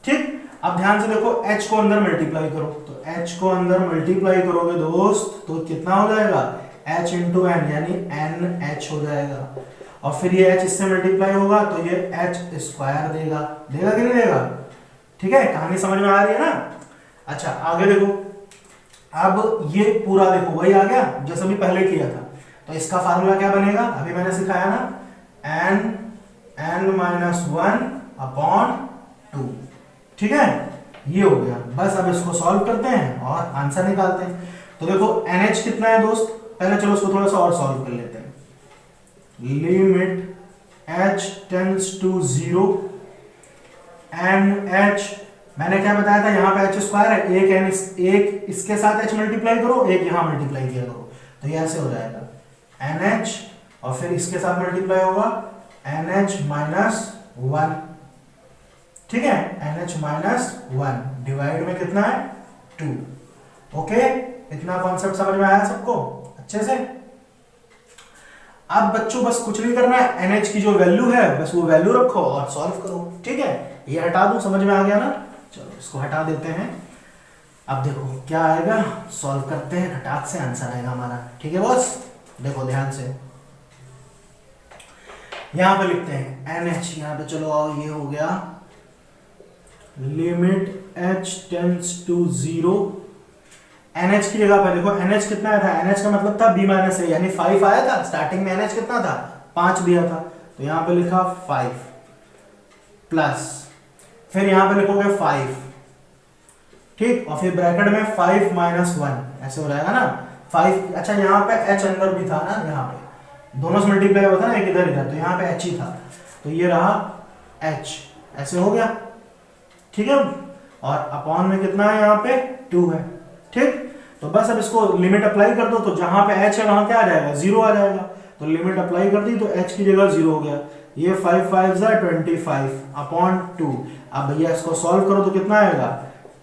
ठीक। अब ध्यान से देखो h को अंदर मल्टीप्लाई करो, तो h को अंदर मल्टीप्लाई करोगे दोस्त तो कितना हो जाएगा h इंटू एन, यानी एन एच हो जाएगा। और फिर ये h इससे मल्टीप्लाई होगा तो ये h स्क्वायर देगा, देगा कि नहीं देगा? ठीक है, कहानी समझ में आ रही है ना? अच्छा आगे देखो, अब ये पूरा देखो वही आ गया जैसे भी पहले किया था। तो इसका फार्मूला क्या बनेगा, अभी मैंने सिखाया ना, n माइनस 1 अपॉन 2। ठीक है, ये हो गया। बस अब इसको सॉल्व करते हैं और आंसर निकालते हैं। तो देखो NH कितना है दोस्त, पहले चलो उसको थोड़ा सा और सॉल्व कर लेते हैं। Limit h tends to 0 NH, मैंने क्या बताया था, यहाँ पे h स्क्वायर है, एक इसके साथ h मल्टीप्लाई करो, एक यहाँ मल्टीप्लाई किया करो, तो ये ऐसे हो जाएगा NH और फिर इसके साथ मल्टीप्लाई होगा NH माइनस 1। ठीक है, NH माइनस 1 डिवाइड में कितना है 2। ओके, इतना कॉन्सेप्ट समझ में आया सबको अच्छे से? अब बच्चों बस कुछ नहीं करना है, NH की जो वैल्यू है बस वो वैल्यू रखो और सॉल्व करो। ठीक है, ये हटा दूं, समझ में आ गया ना? चलो इसको हटा देते हैं। अब देखो क्या आएगा, सॉल्व करते हैं, खटाक से आंसर आएगा हमारा। ठीक है बॉस, देखो ध्यान से यहां पे लिखते हैं NH, यहां पे चलो आओ, ये हो गया limit h tends to 0। NH की जगह पर देखो NH कितना आया था, NH का मतलब था b माइनस a, यानी 5 आया था स्टार्टिंग में। NH कितना था 5 दिया था, तो यहां पे लिखा 5 प्लस, फिर यहां पे लिखोगे 5, ठीक, और फिर ब्रैकेट में 5 माइनस 1, ऐसे हो जाएगा ना 5। अच्छा यहाँ पे h अंदर भी था ना, यहाँ पे दोनों से मल्टीप्लाई होता ना, एक इधर इधर, तो यहाँ पे h ही था, तो ये रहा h, ऐसे हो गया। ठीक है, और अपॉन में कितना है यहाँ पे 2 है। ठीक, तो बस अब इसको लिमिट अप्लाई कर दो, तो जहां पे h है वहां क्या आ जाएगा 0 आ जाएगा, तो लिमिट अप्लाई कर दी तो h की जगह 0 हो गया। ये 5 5 जा 25 अपॉन 2। अब भैया इसको सॉल्व करो तो कितना आएगा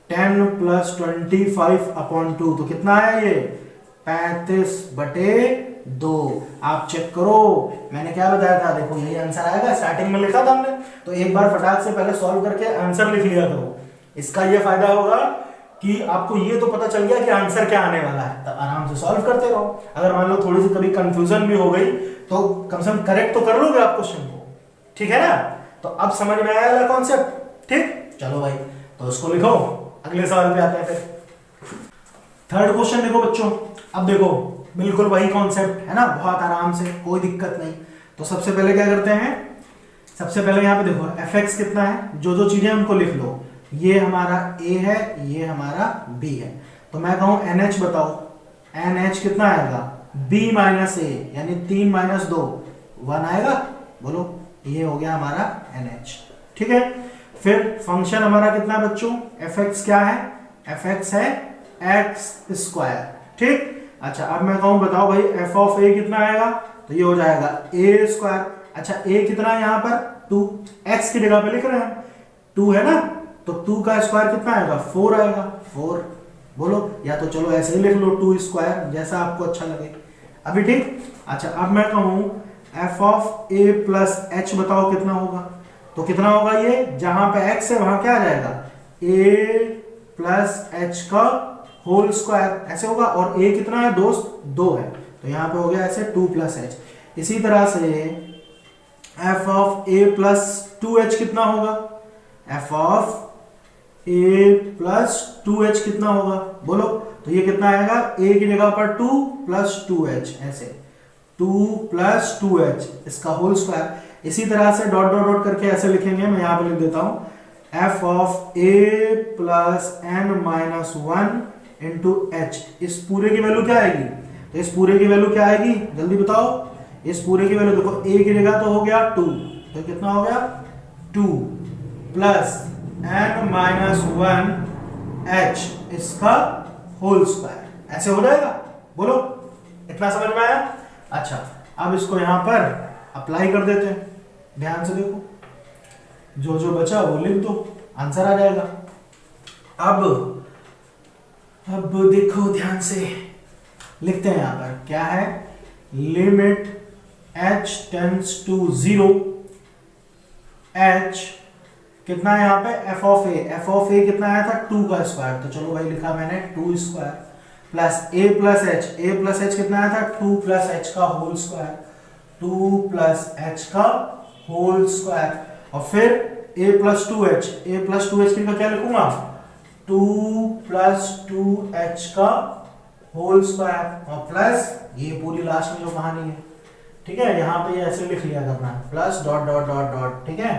10 प्लस 25 अपॉन 2, तो कितना है ये 35/2। आप चेक करो, मैंने क्या बताया था, देखो यही आंसर आएगा, स्टार्टिंग में लिखा था हमने, तो एक बार फटाक से पहले सॉल्व करके आंसर लिख लिया करो। इसका ये फायदा होगा कि आपको ये तो पता चल गया कि आंसर क्या आने वाला है, तब आराम से सॉल्व करते रहो। अगर मान लो थोड़ी सी कभी कंफ्यूजन भी हो गई तो कम से कम करेक्ट तो कर लोगे आप क्वेश्चन को। ठीक है ना, तो अब समझ में आया वाला कॉन्सेप्ट। ठीक, चलो भाई तो उसको लिखो, अगले सवाल पे आते हैं। फिर थर्ड क्वेश्चन देखो बच्चों, अब देखो बिल्कुल वही कॉन्सेप्ट है ना, बहुत आराम से, कोई दिक्कत नहीं। तो सबसे पहले क्या करते हैं, सबसे पहले यहाँ पे देखो fx कितना है, जो जो चीजें उनको लिख लो। ये हमारा a है, ये हमारा b है, तो मैं कहूँ NH बताओ, NH कितना आएगा b माइनस a, यानी 3 माइनस 2 1 आएगा। बोलो, ये हो गया हमारा NH। ठीक है, फिर फंक्शन हमारा कितना है बच्चों, fx क्या है, fx है x स्क्वायर। ठीक, अच्छा अब मैं कहूँ बताओ भाई f ऑफ a कितना आएगा, तो ये हो जाएगा a स्क्वायर। अच्छा a कितना है यहाँ पर 2, x की जगह पे लिख रहे हैं 2 है ना, तो 2 का स्क्वायर कितना आएगा 4 आएगा 4। बोलो, या तो चलो ऐसे ही लिख लो 2 स्क्वायर, जैसा आपको अच्छा लगे अभी। ठीक, अच्छा अब मैं कहूँ f of a plus h बताओ कितना होगा, तो कितना होगा, ये जहां पे x है वहां क्या आ जाएगा a प्लस h का होल स्क्वायर, ऐसे होगा। और a कितना है दोस्त 2 है, तो यहाँ पे हो गया ऐसे 2 प्लस h। इसी तरह से f of a plus 2h कितना होगा, f of a plus 2h कितना होगा, बोलो, तो ये कितना आएगा a की जगह पर 2 प्लस 2h, ऐसे 2 प्लस 2h इसका होल स्क्वायर। इसी तरह से डॉट डॉट डॉट करके ऐसे लिखेंगे, मैं यहाँ पे लिख देता हूँ f of a plus n minus 1 into h। इस पूरे की वैल्यू क्या आएगी, तो इस पूरे की वैल्यू क्या आएगी जल्दी बताओ, इस पूरे की वैल्यू देखो a की जगह तो हो गया 2, तो कितना हो गया 2 प्लस n माइनस 1 h इसका होल स्क्वायर, ऐसे हो जाएगा। बोलो इतना समझ में आया? अच्छा अब इसको यहां पर अप्लाई कर देते हैं, ध्यान से देखो, जो जो बचा वो लिख दो, आंसर आ जाएगा। अब देखो ध्यान से, लिखते हैं यहां पर क्या है, limit h tends to 0, h कितना है यहाँ पे f ऑफ a कितना आया था 2 का स्क्वायर, तो चलो भाई लिखा मैंने 2 square plus a plus h कितना आया था 2 प्लस h का होल स्क्वायर, 2 प्लस h का होल स्क्वायर, और फिर a प्लस 2h की क्या लिखूंगा 2 प्लस 2h का होल स्क्वायर, और प्लस ये पूरी लास्ट में जो कहानी है, ठीक है, यहाँ पे ऐसे लिख लिया करना, plus dot dot dot dot, ठीक है,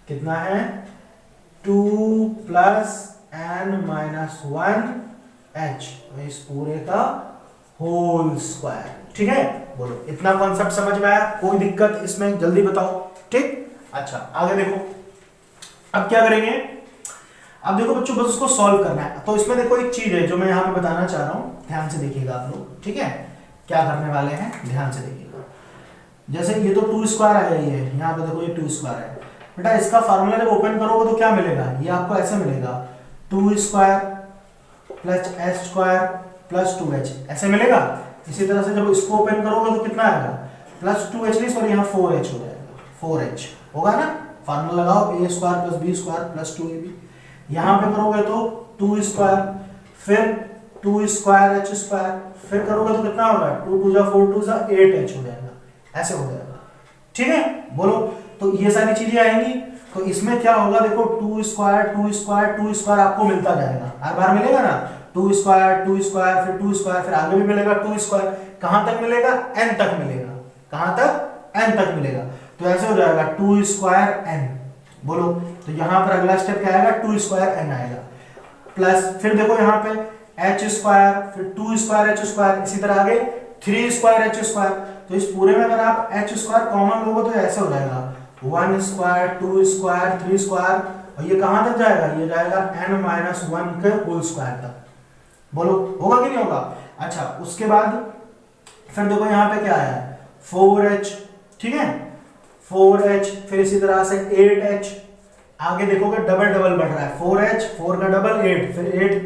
कितना है 2 प्लस n माइनस 1h, इस पूरे का होल स्क्वायर, ठीक है। बोलो इतना कॉन्सेप्ट समझ में आया? कोई दिक्कत इसमें जल्दी बताओ, ठीक। अच्छा आगे देखो, अब क्या करेंगे, अब देखो बच्चों बस उसको सॉल्व करना है। तो इसमें देखो एक चीज है जो मैं यहाँ पे बताना चाह रहा हूँ, ध्यान से देखिएगा आप लोग, ठीक है, क्या करने वाले हैं ध्यान से देखिएगा। जैसे ये तो 2 स्क्वायर आया, ये यहाँ पे देखो ये 2 स्क्वायर है बेटा, इसका फार्मूला जब ओपन करोगे तो क्या मिलेगा, ये आपको ऐसे मिलेगा 2 square plus h square plus 2h, ऐसे मिलेगा। इसी तरह से जब इसको ओपन करोगे तो कितना आएगा प्लस 2h नहीं सॉरी यहाँ 4h हो जाएगा, 4h होगा ना, फार्मूला लगाओ a square plus b square plus 2ab, यहाँ पे करोगे तो 2 स्क्वायर फिर 2 स्क्वायर h स्क्वायर, फिर करोगे तो कितना होगा 2 2 जा 4 2 जा 8h हो जाएगा, ऐसे हो जाएगा, ठीक है। बोलो तो ये सारी चीजें आएंगी, तो इसमें क्या होगा देखो 2 स्क्वायर 2 स्क्वायर 2 स्क्वायर आपको मिलता जाएगा, हर बार मिलेगा ना 2 स्क्वायर 2 स्क्वायर फिर 2 स्क्वायर, फिर आगे भी मिलेगा 2 स्क्वायर, कहां तक मिलेगा n तक मिलेगा, कहां तक n तक मिलेगा, तो ऐसे हो जाएगा 2 स्क्वायर n। बोलो तो यहां पर अगला स्टेप क्या आएगा 2 स्क्वायर n आएगा, प्लस फिर देखो यहाँ पे h स्क्वायर फिर 2 स्क्वायर h स्क्वायर, इसी तरह आगे 3 स्क्वायर h स्क्वायर, तो इस पूरे में अगर आप h स्क्वायर कॉमन लोगे तो ऐसे हो जाएगा 1 स्क्वायर 2 स्क्वायर 3 स्क्वायर, और ये कहां तक जाएगा, ये जाएगा n माइनस 1 के होल स्क्वायर तक। बोलो होगा कि नहीं होगा? अच्छा उसके बाद फिर देखो यहाँ पे क्या आया 4h, ठीक है 4h, फिर इसी तरह से 8h, आगे देखोगे डबल डबल बढ़ रहा है 4h 4 का डबल 8, फिर 8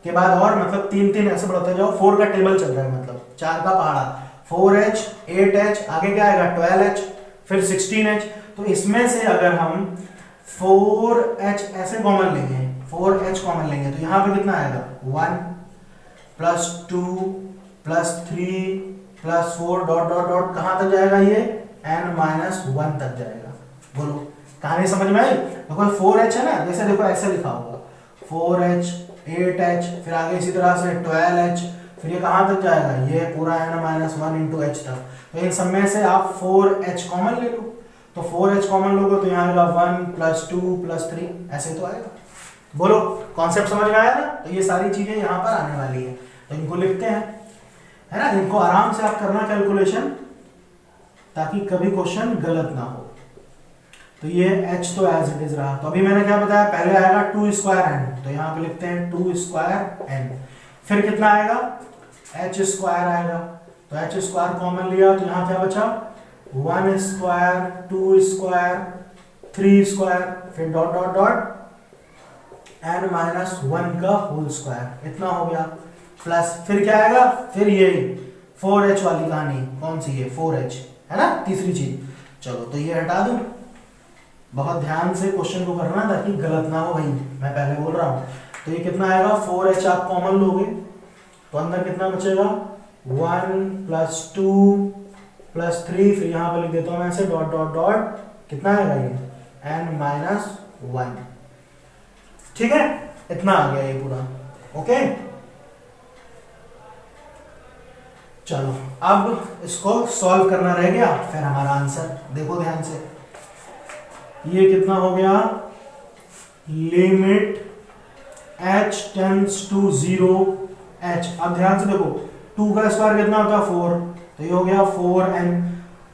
के बाद और मतलब 3 3 ऐसे बढ़ते जाओ, 4 का टेबल चल रहा है मतलब 4 का पहाड़ा, 4h 8h, आगे क्या आएगा 12h फिर 16h। तो इसमें से अगर हम 4h ऐसे कॉमन लेंगे, 4h कॉमन लेंगे तो यहाँ पे कितना आएगा 1 plus 2 plus 3 plus 4 dot dot dot, कहां तक जाएगा ये n माइनस 1 तक जाएगा। बोलो कहानी समझ में आई? देखो 4h है ना, जैसे देखो ऐसे लिखा होगा 4h 8h फिर आगे इसी तरह से 12h, फिर ये कहां तक जाएगा ये पूरा n माइनस 1 इंटू h तक। तो इन सब में से आप 4h कॉमन ले लो, तो 4h कॉमन लोगे तो यहाँ आएगा 1 प्लस 2 प्लस 3, ऐसे तो आएगा। बोलो कॉन्सेप्ट समझ में आया ना? तो ये सारी चीजें यहाँ पर आने वाली है, तो इनको लिखते हैं, है ना, इनको आराम से आप करना कैलकुलेशन, ताकि कभी क्वेश्चन गलत ना हो। तो ये h तो एज इट इज रहा, तो अभी मैंने क्या बताया, पहले आएगा 2 स्क्वायर n, तो यहाँ पे लिखते हैं 2 स्क्वायर n, फिर कितना आएगा h स्क्वायर आएगा, तो h स्क्वायर कॉमन लिया तो यहाँ क्या बचा 1 स्क्वायर 2 स्क्वायर 3 स्क्वायर फिर dot dot dot n minus 1 का होल स्क्वायर, इतना हो गया, प्लस फिर क्या आएगा, फिर ये 4h वाली कहानी, कौन सी है 4h है ना, तीसरी चीज। चलो तो ये हटा दूं, बहुत ध्यान से क्वेश्चन को करना ताकि गलत ना हो भाई, मैं पहले बोल रहा हूं। तो ये कितना आएगा 4h आप कॉमन लोगे तो अंदर कितना बचेगा 1 प्लस 2 प्लस 3, फिर यहाँ पे लिख देता हूँ मैं ऐसे डॉट डॉट डॉट, कितना आएगा ये n माइनस 1, ठीक है, इतना आ गया ये पूरा, ओके। चलो अब इसको सॉल्व करना रह गया, फिर हमारा आंसर देखो ध्यान से, ये कितना हो गया limit h tends to 0h, अब ध्यान से देखो 2 का स्क्वायर कितना होता है 4, तो ये हो गया 4n,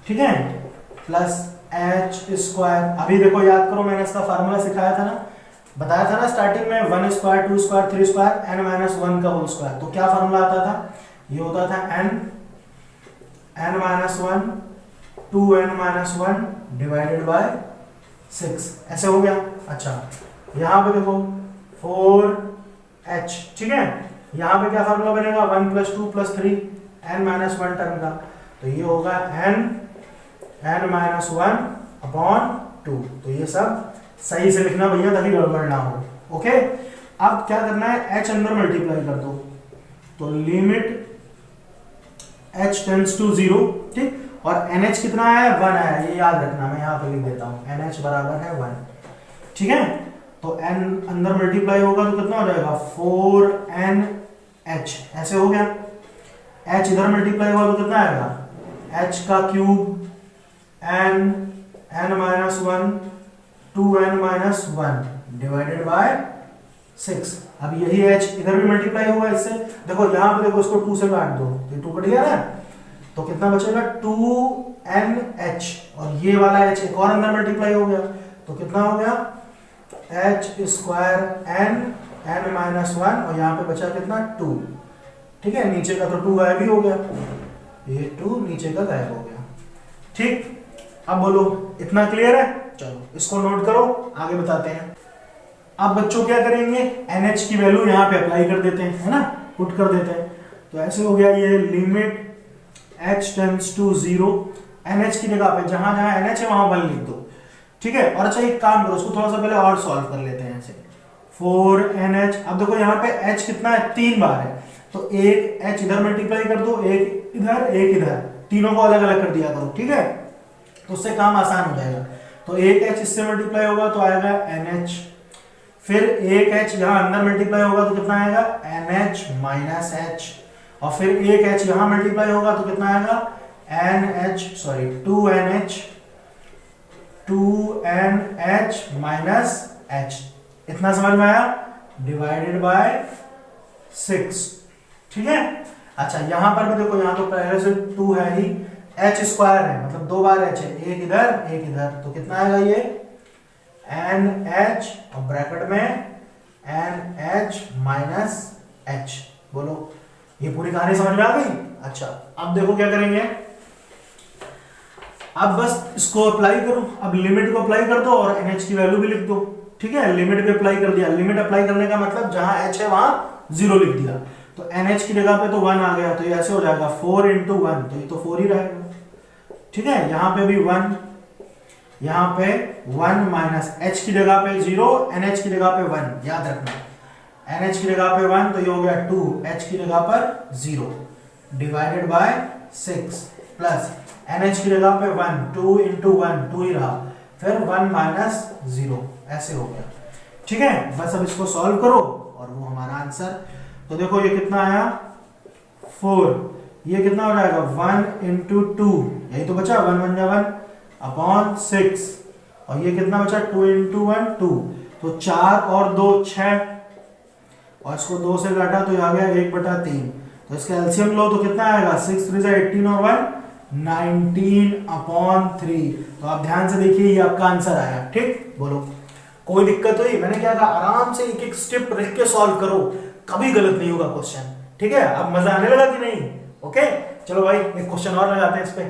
ठीक है, प्लस एच स्क्वायर, अभी देखो याद करो मैंने इसका फार्मूला सिखाया था ना, बताया था ना स्टार्टिंग में, 1 square 2 square 3 square n minus 1 का होल स्क्वायर। तो क्या फार्मूला आता था, ये होता था n minus 1 2n minus 1 divided by 6, ऐसे हो गया। अच्छा यहाँ पे देखो 4h, ठीक है, यहाँ पे क्या फार्मूला बनेगा, 1 plus 2 plus 3 n minus 1 term का, तो ये होगा n माइनस 1 अपॉन 2। तो ये सब सही से लिखना भैया ताकि गड़बड़ ना हो। ओके, अब क्या करना है, h अंदर मल्टीप्लाई कर दो, तो लिमिट h टेंड्स टू 0, ठीक, और nh कितना है, 1 है, ये याद रखना, मैं यहाँ पे लिख देता हूँ, nh बराबर है 1, ठीक है। तो n अंदर मल्टीप्लाई होगा तो कितना हो जाएगा, 4nh, ऐसे हो गया। h इधर मल्टीप्लाई होगा तो कितना आएगा, h का cube n minus 1 2n minus 1 divided by 6। अब यही h इधर भी मल्टीप्लाई होगा इससे, देखो यहाँ पे देखो, इसको 2 से काट दो तो 2 कट गया ना, तो कितना बचेगा 2nh, और ये वाला h एक और अंदर मल्टीप्लाई हो गया, तो कितना हो गया h स्क्वायर n माइनस 1, और यहाँ पे बचा कितना 2, ठीक है, नीचे का तो 2 गायब ही हो गया, ये 2 नीचे का गायब हो गया, ठीक। अब बोलो इतना क्लियर है, चलो इसको नोट करो, आगे बताते हैं। अब बच्चों क्या करेंगे, NH की वैल्यू यहाँ पे अप्लाई कर देते हैं, है ना, पुट कर देते हैं, तो ऐसे हो गया ये limit h tends to 0, NH की जगह पे जहां जहां NH है वहां 1 लिख दो, ठीक है। और अच्छा एक काम करो, उसको थोड़ा सा पहले और सॉल्व कर लेते हैं ऐसे, 4nh, अब देखो यहाँ पे h कितना है, 3 बार है, तो एक h इधर मल्टीप्लाई कर दो, एक इधर, तीनों को अलग अलग कर दिया करो, ठीक है, तो उससे काम आसान हो जाएगा। तो एक h इससे मल्टीप्लाई होगा तो आएगा nh, फिर एक h यहाँ अंदर मल्टीप्लाई होगा तो कितना आएगा nh माइनस h, और फिर एक h यहाँ मल्टीप्लाई होगा तो कितना आएगा 2nh माइनस h, इतना समझ में आया, डिवाइडेड बाय 6, ठीक है। अच्छा यहाँ पर भी देखो, यहाँ तो पहले से 2 है ही, h स्क्वायर है मतलब 2 बार h है, एक इधर, तो कितना आएगा ये nh, और ब्रैकेट में nh माइनस h। बोलो ये पूरी कहानी समझ में आ गई। अच्छा अब देखो क्या करेंगे, अब बस इसको अप्लाई करो, अब लिमिट को अप्लाई कर दो और nh की वैल्यू भी लिख दो, ठीक है। लिमिट पे अप्लाई कर दिया, लिमिट अप्लाई करने का मतलब जहां h है वहां 0 लिख दिया, तो nh की जगह पे तो 1 आ गया, तो ये ऐसे हो जाएगा 4 × 1, तो ये तो 4 ही रहेगा, ठीक है। यहाँ पे भी 1, यहाँ पे 1 माइनस h की जगह पे 0, nh की जगह पे 1, याद रखना, nh की जगह पे 1 तो ये हो गया 2, h की जगह पर 0 डिवाइडेड बाय 6 प्लस nh की जगह पे 1, 2 × 1 2 ही रहा, फिर 1 माइनस 0, ऐसे हो गया, ठीक है। बस अब इसको सॉल्व करो और वो हमारा आंसर, तो देखो ये कितना आया 4, ये कितना हो जाएगा 1 × 2, यही तो बचा 1 1 1 अपॉन 6, और ये कितना बचा 2 × 1 2, तो 4 और 2 6, और इसको 2 से काटा तो आ गया 1/3, तो इसका एलसीएम लो तो कितना आएगा 6 3 18 और 1 19/3। तो आप ध्यान से देखिए ये आपका आंसर आया, ठीक। बोलो कोई दिक्कत हुई, मैंने क्या कहा आराम से एक एक स्टेप रख के सॉल्व करो, कभी गलत नहीं होगा क्वेश्चन, ठीक है। अब मजा आने लगा कि नहीं, ओके। चलो भाई एक क्वेश्चन और लगाते हैं इस पे,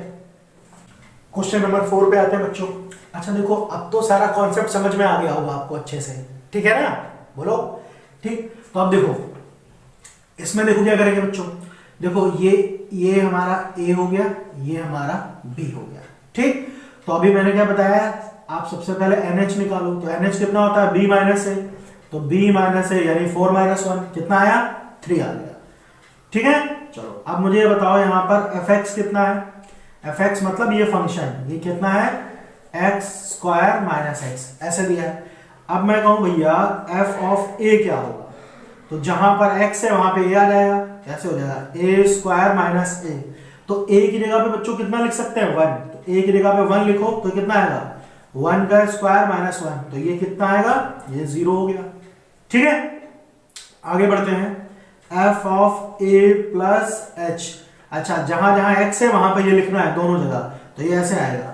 क्वेश्चन नंबर 4 पे आते हैं बच्चों। अच्छा देखो अब तो सारा कॉन्सेप्ट समझ में आ गया होगा आपको अच्छे से, ठीक है ना, बोलो ठीक। तो अब देखो इसमें देखो क्या करेंगे बच्चों, देखो ये हमारा A हो गया, ये हमारा B हो गया, ठीक। तो अभी मैंने क्या बताया, आप सबसे पहले NH निकालो, तो NH कितना होता है B माइनस है, तो B माइनस है यानी 4 - 1 कितना आया 3 आ गया, ठीक है। चलो अब मुझे ये बताओ यहाँ पर fx कितना है, fx मतलब ये फंक्शन ये कितना है x² - x, ऐसे दिया है। अब मैं कहूँ भैया f ऑफ a क्या होगा, तो जहां पर x है वहां पे a आ जाएगा, कैसे हो जाएगा a² - a, तो a की जगह पे बच्चों कितना लिख सकते हैं 1, तो a की जगह पे 1 लिखो तो कितना आएगा 1 का स्क्वायर माइनस 1, तो ये कितना आएगा ये 0 हो गया, ठीक है। आगे बढ़ते हैं, f of a plus h, अच्छा जहां जहां x है वहां पे ये लिखना है दोनों जगह, तो ये ऐसे आएगा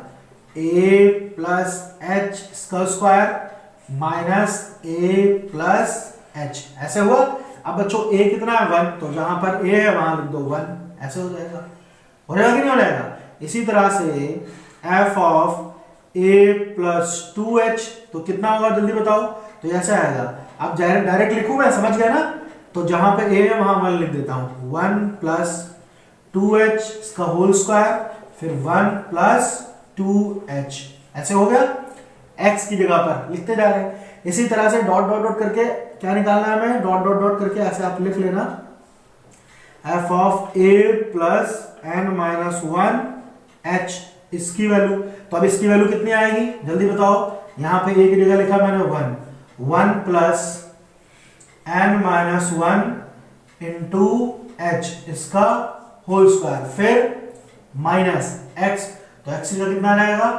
ए प्लस एच इसका स्क्वायर माइनस ए प्लस एच, ऐसे हुआ। अब बच्चों ए कितना है 1, तो जहां पर ए है वहां लिख दो 1, ऐसे हो जाएगा। हो जाएगा कि नहीं हो जाएगा? इसी तरह से F of A plus 2h तो कितना होगा जल्दी बताओ? तो ऐसे आएगा। अब डायरेक्ट लिखूं मैं, समझ गया ना? तो जहां पे ए है वहां 1 लिख देता हूं, 1 प्लस 2h इसका होल स्क्वायर, फिर 1 प्लस 2h, ऐसे हो गया। x की जगह पर लिखते जा रहे हैं। इसी तरह से डॉट डॉट डॉट करके क्या निकालना है हमें? डॉट डॉट डॉट करके ऐसे आप लिख लेना, f of a plus n minus 1h इसकी वैल्यू। तो अब इसकी वैल्यू कितनी आएगी जल्दी बताओ? यहां पे a की जगह लिखा मैंने 1 plus n minus 1 into h इसका होल स्क्वायर, फिर माइनस x, तो x की जगह कितना आ जाएगा?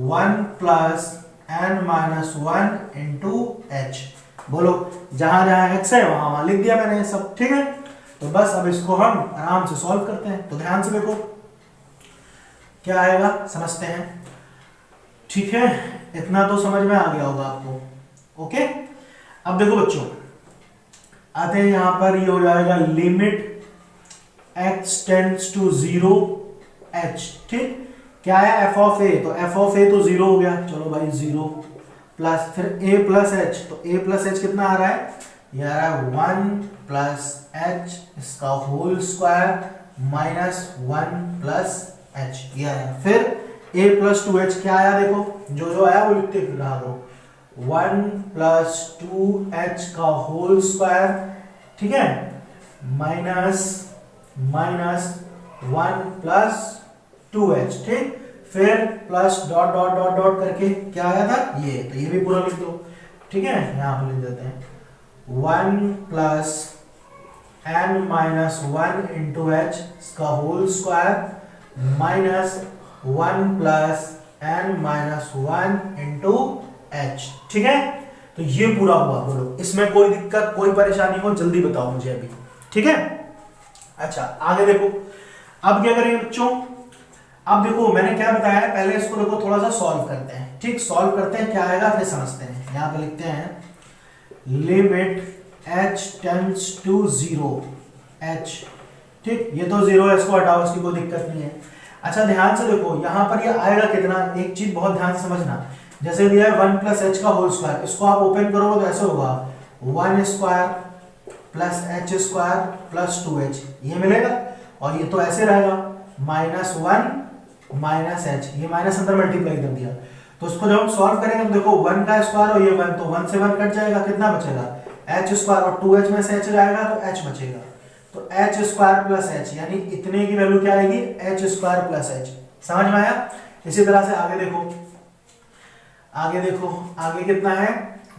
1 plus n minus 1 into h। बोलो, जहां जहां x है वहां वहां लिख दिया मैंने सब, ठीक है। तो बस अब इसको हम आराम से सॉल्व करते हैं। तो ध्यान से देखो क्या आएगा, समझते हैं, ठीक है। इतना तो समझ में आ गया होगा आपको, ओके। अब देखो बच्चों, आते हैं यहां पर, ये हो जाएगा limit x tends to 0 h, ठीक। क्या है? f ऑफ a, तो f ऑफ a तो 0 हो गया, चलो भाई 0 प्लस फिर a प्लस h, तो a प्लस h कितना आ रहा है? ये आ रहा है 1 प्लस h इसका whole square minus 1 plus h, ये आया। फिर a प्लस 2h क्या आया? देखो जो जो आया वो लिखते रहा दो, 1 प्लस 2h का होल स्क्वायर, ठीक है, माइनस 1 प्लस 2h, ठीक। फिर plus dot dot dot dot करके क्या आया था? ये, तो ये भी पूरा लिख दो, ठीक है। यहां पर लिख देते हैं 1 plus n minus 1 into h इसका whole square minus 1 plus n minus 1 into h, ठीक है। तो ये पूरा हुआ। बोलो, इसमें कोई दिक्कत, कोई परेशानी हो जल्दी बताओ मुझे अभी, ठीक है। अच्छा, आगे देखो, अब क्या करेंगे बच्चों? अब देखो मैंने क्या बताया है, पहले इसको देखो थोड़ा सा सॉल्व करते हैं, ठीक। सॉल्व करते हैं, क्या आएगा फिर समझते हैं। यहां पे लिखते हैं limit h tends to 0 h, ठीक। ये तो 0 है, इसको हटाओ, इसकी कोई दिक्कत नहीं है। अच्छा ध्यान से देखो, यहां पर ये आएगा कितना, एक चीज बहुत ध्यान से समझना। जैसे दिया है 1 प्लस h का होल स्क्वायर, इसको आप ओपन करोगे तो ऐसे होगा 1 square plus h square plus 2h, ये मिलेगा। और ये तो ऐसे रहेगा माइनस 1 माइनस h, ये माइनस अंदर मल्टीप्लाई कर दिया। तो इसको जब हम सॉल्व करेंगे तो देखो 1 का स्क्वायर और ये 1, तो 1 से 1 कट जाएगा, कितना बचेगा? h स्क्वायर, और 2h में से h जाएगा तो h बचेगा, तो h स्क्वायर प्लस h, यानी इतने की वैल्यू क्या आएगी? h square plus h। समझ में आया? इसी तरह से आगे देखो, आगे कितना है?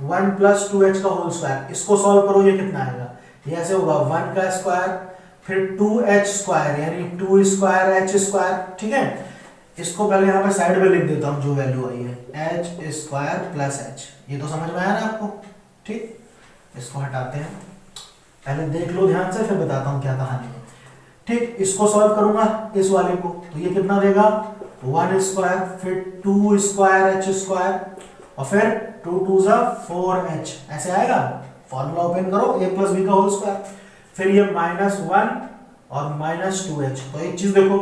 1 प्लस 2h का होल स्क्वायर, इसको सॉल्व करो, ये कितना आएगा? ये ऐसे होगा 1 का स्क्वायर फिर 2h स्क्वायर, यानी 2 स्क्वायर h स्क्वायर, ठीक है। इसको पहले यहाँ पे साइड में लिख देता हूँ जो वैल्यू आई है, h स्क्वायर प्लस h। ये तो समझ में आया ना आपको, ठीक। इसको हटाते हैं, पहले देख लो ध्यान से, फिर बताता हूँ क्या कहानी है, ठीक। इसको सॉल्व करूंगा इस वाले को, तो ये कितना देगा? 1 स्क्वायर फिर 2 स्क्वायर h स्क्वायर और फिर 2 2 4h, ऐसे आएगा। फॉर्मूला ओपन करो, a प्लस b का होल स्क्वायर, फिर ये माइनस 1 और माइनस 2h। तो एक चीज देखो,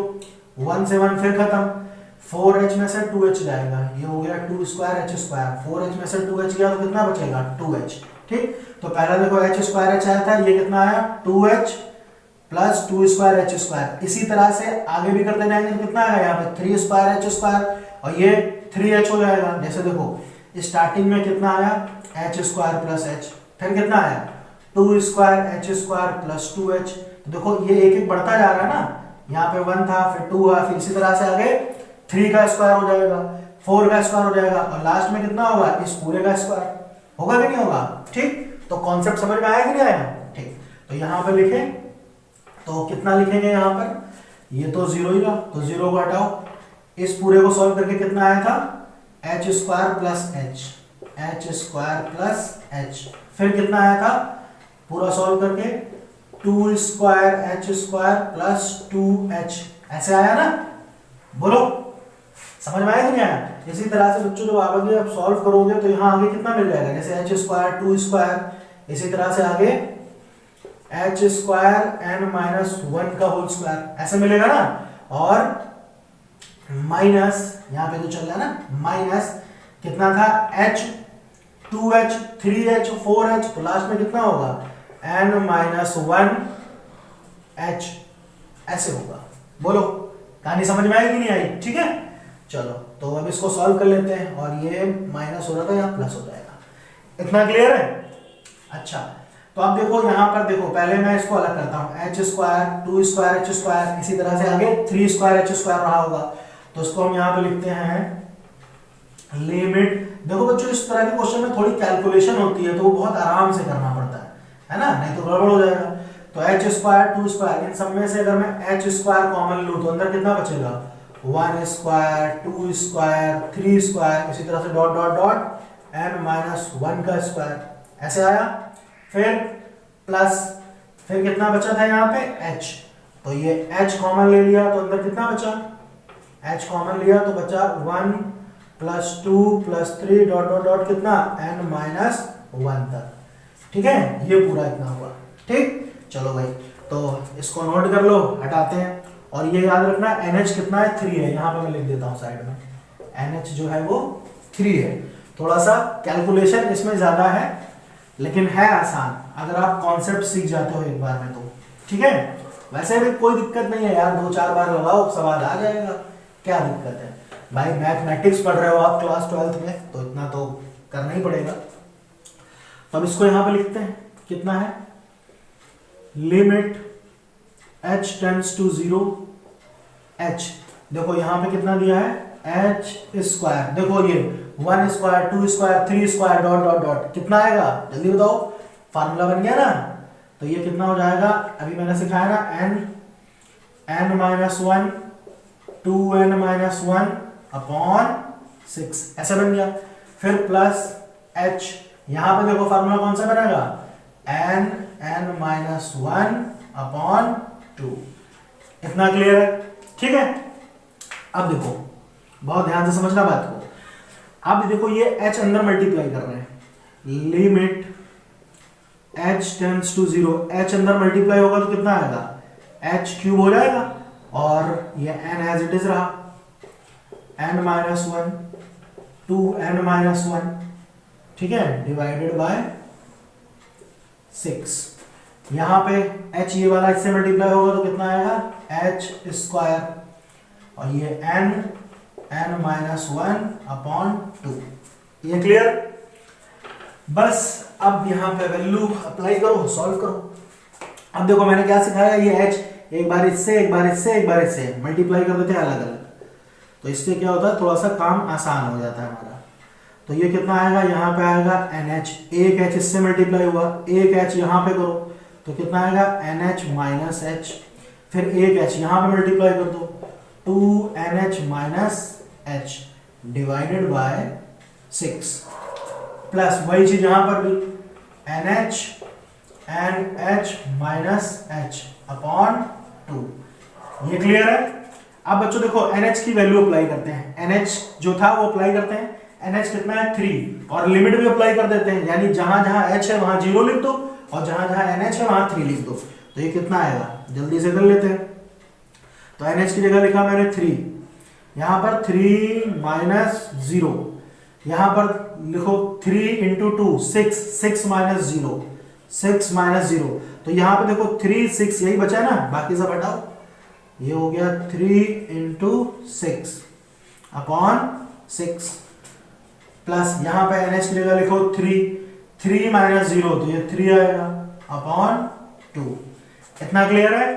1 से 1 फिर खत्म, 4h में से 2h जाएगा, ये हो गया 2 स्क्वायर h स्क्वायर, 4h में से 2h गया तो कितना बचेगा? 2h, ठीक। तो पहला देखो h स्क्वायर h आया था, ये कितना आया? 2h plus 2 square h square. इसी तरह से आगे भी करते जाएंगे तो कितना आएगा? यहाँ पे 3 स्क्वायर h स्क्वायर और ये 3h हो जाएगा। जैसे देखो स्टार्टिंग में कितना आया? h स्क्वायर प्लस h, फिर कितना आया? 2 square h square plus 2h। तो देखो ये एक एक बढ़ता जा रहा है ना, यहाँ पे 1 था, फिर 2 हुआ, फिर इसी तरह से आगे 3 का स्क्वायर हो जाएगा, 4 का स्क्वायर हो जाएगा और लास्ट में कितना होगा? इस पूरे का स्क्वायर होगा कि नहीं होगा, ठीक। तो कॉन्सेप्ट समझ में आया कि नहीं आया, ठीक। तो यहाँ पे लिखें तो कितना लिखेंगे यहाँ पर? ये तो 0 ही था, तो 0 को हटाओ, इस पूरे को सॉल्व करके कितना आया था? h square plus h square plus h, फिर कितना आया था पूरा सॉल्व करके? 2 square h square plus 2h, ऐसे आया ना? बोलो समझ में आया कि नहीं आया? इसी तरह से बच्चों जब आगे आप सॉल्व करोगे तो यहाँ आगे कितना मिल जाएगा, जैसे एच स्क्वायर 2 स्क्वायर, इसी तरह से आगे एच स्क्वायर एन माइनस 1 का होल स्क्वायर ऐसे मिलेगा ना, और माइनस यहाँ पे जो चल रहा है ना माइनस कितना था h 2h 3h 4h, तो लास्ट में कितना होगा n माइनस 1h ऐसे होगा। बोलो कहानी समझ में आई कि नहीं आई? ठीक है, चलो तो अब इसको सॉल्व कर लेते हैं, और ये माइनस हो रहा था यहाँ प्लस हो जाएगा। इतना क्लियर है? अच्छा तो अब देखो यहाँ पर देखो, पहले मैं इसको अलग करता हूँ, H square 2 square h square, इसी तरह से आगे 3 स्क्वायर h स्क्वायर रहा होगा, तो इसको हम यहाँ पे लिखते हैं लिमिट। देखो बच्चों इस तरह के क्वेश्चन में थोड़ी कैलकुलेशन होती है, तो वो बहुत आराम से करना पड़ता है ना, नहीं तो गड़बड़ हो जाएगा। तो एच स्क्वायर 2 स्क्वायर, इन सब में से अगर मैं एच स्क्वायर कॉमन लूँ तो अंदर कितना बचेगा, 1 स्क्वायर 2 स्क्वायर 3 स्क्वायर, इसी तरह से dot dot dot n minus 1 का स्क्वायर ऐसे आया। फिर प्लस, फिर कितना बचा था यहाँ पे h, तो ये h कॉमन ले लिया तो अंदर कितना बचा, h कॉमन लिया तो बचा 1 plus 2 plus 3 dot dot dot कितना n माइनस 1 तक। ठीक है, ये पूरा इतना हुआ। ठीक, चलो भाई तो इसको नोट कर लो, हटाते हैं, और ये याद रखना NH कितना है 3 है, यहाँ पे मैं लिख देता हूँ साइड में, NH जो है वो 3 है। थोड़ा सा कैलकुलेशन इसमें ज्यादा है लेकिन है आसान, अगर आप कॉन्सेप्ट सीख जाते हो एक बार में तो। ठीक है, वैसे भी कोई दिक्कत नहीं है यार, 2-4 बार लगाओ सवाल आ जाएगा, क्या दिक्कत है भाई। मैथमेटिक्स पढ़ रहे हो आप क्लास 12th में, तो इतना तो करना ही पड़ेगा। तो अब इसको यहाँ पे लिखते हैं, कितना है limit h tends to 0 h, देखो यहाँ पे कितना दिया है h स्क्वायर, देखो ये 1 square 2 square 3 square dot dot dot कितना आएगा जल्दी बताओ, फार्मूला बन गया ना, तो ये कितना हो जाएगा, अभी मैंने सिखाया ना n minus 1 2n minus 1 upon 6 ऐसा बन गया। फिर प्लस h, यहां पे देखो फार्मूला कौन सा बनेगा, n माइनस 1 अपॉन 2। इतना क्लियर है? ठीक है, अब देखो बहुत ध्यान से समझना बात को। अब देखो ये h अंदर मल्टीप्लाई कर रहे हैं, limit h tends to 0, h अंदर मल्टीप्लाई होगा तो कितना आएगा, h क्यूब हो जाएगा, और ये n एज इट इज रहा, n माइनस 1 2n माइनस 1, ठीक है, डिवाइडेड बाय 6। यहां पे h ये वाला इससे मल्टीप्लाई होगा तो कितना आएगा h स्क्वायर, और ये n माइनस 1 अपॉन 2। ये क्लियर? बस अब यहां पे वैल्यू अप्लाई करो, सॉल्व करो। अब देखो मैंने क्या सिखाया, ये h एक बार इससे एक बार इससे एक बार इससे मल्टीप्लाई कर देते हैं अलग अलग, तो इससे क्या होता है थोड़ा सा काम आसान हो जाता है हमारा। तो ये कितना आएगा, यहाँ पे आएगा NH, एक h इससे मल्टीप्लाई हुआ, एक h यहाँ पे करो तो कितना आएगा NH माइनस h, फिर एक h यहाँ पे मल्टीप्लाई कर दो 2NH minus h divided by 6, plus वही चीज यहाँ पर भी NH and h minus h upon 2। ये क्लियर है? अब बच्चों देखो NH की वैल्यू अप्लाई करते हैं, NH जो था वो अप्लाई करते हैं, NH कितना है 3, और लिमिट भी अप्लाई कर देते हैं, यानी जहां जहां h है वहां 0 लिख दो, और जहां जहां NH है वहां 3 लिख दो। तो ये कितना आएगा जल्दी से कर लेते हैं। तो NH की जगह लिखा मैंने 3, यहां पर 3 माइनस 0, यहां पर लिखो 3 इंटू 2 6, 6 माइनस 0, 6 माइनस 0, तो यहां पे देखो 3 6 यही बचा है ना, बाकी सब हटाओ, ये हो गया 3 इंटू 6 अपॉन 6, प्लस यहां पे NH की जगह लिखो 3 माइनस 0, तो ये 3 आएगा अपॉन 2। इतना क्लियर है?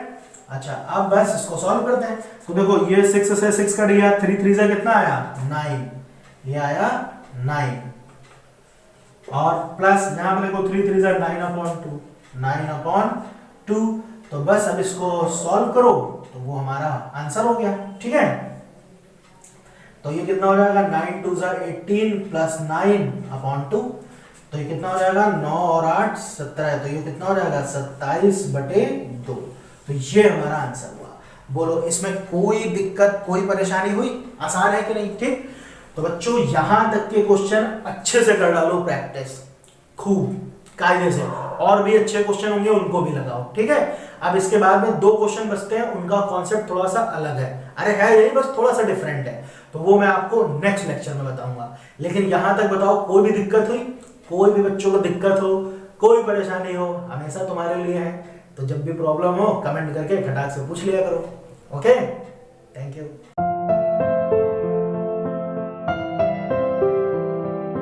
अच्छा अब बस इसको सॉल्व करते हैं। तो देखो ये 6 से 6 कट गया, 3 3 से कितना आया 9, ये आया 9, और प्लस यहां पे देखो 3 3 से 9 अपॉन 2, 9 अपॉन 2। तो बस अब इसको सॉल्व करो तो वो हमारा आंसर हो गया। ठीक है, तो ये कितना हो जाएगा 9 2 18 प्लस 9 अपॉन 2, तो ये कितना हो जाएगा 9 और 8 17, तो ये कितना हो जाएगा 27/2। तो ये हमारा आंसर हुआ। बोलो इसमें कोई दिक्कत, कोई परेशानी हुई? आसान है कि नहीं? ठीक। तो बच्चों यहां तक के क्वेश्चन अच्छे से कर डालो प्रैक्टिस, खूब कायदे से। और भी अच्छे क्वेश्चन होंगे उनको भी लगाओ, ठीक है। अब इसके बाद में 2 क्वेश्चन बचते हैं, उनका कॉन्सेप्ट थोड़ा सा अलग है, अरे है यही, बस थोड़ा सा डिफरेंट है, तो वो मैं आपको नेक्स्ट लेक्चर में बताऊंगा। लेकिन यहां तक बताओ कोई भी दिक्कत हुई? कोई भी बच्चों को दिक्कत हो, कोई परेशानी हो, हमेशा तुम्हारे लिए है। तो जब भी प्रॉब्लम हो कमेंट करके खटाक से पूछ लिया करो। Okay, thank you.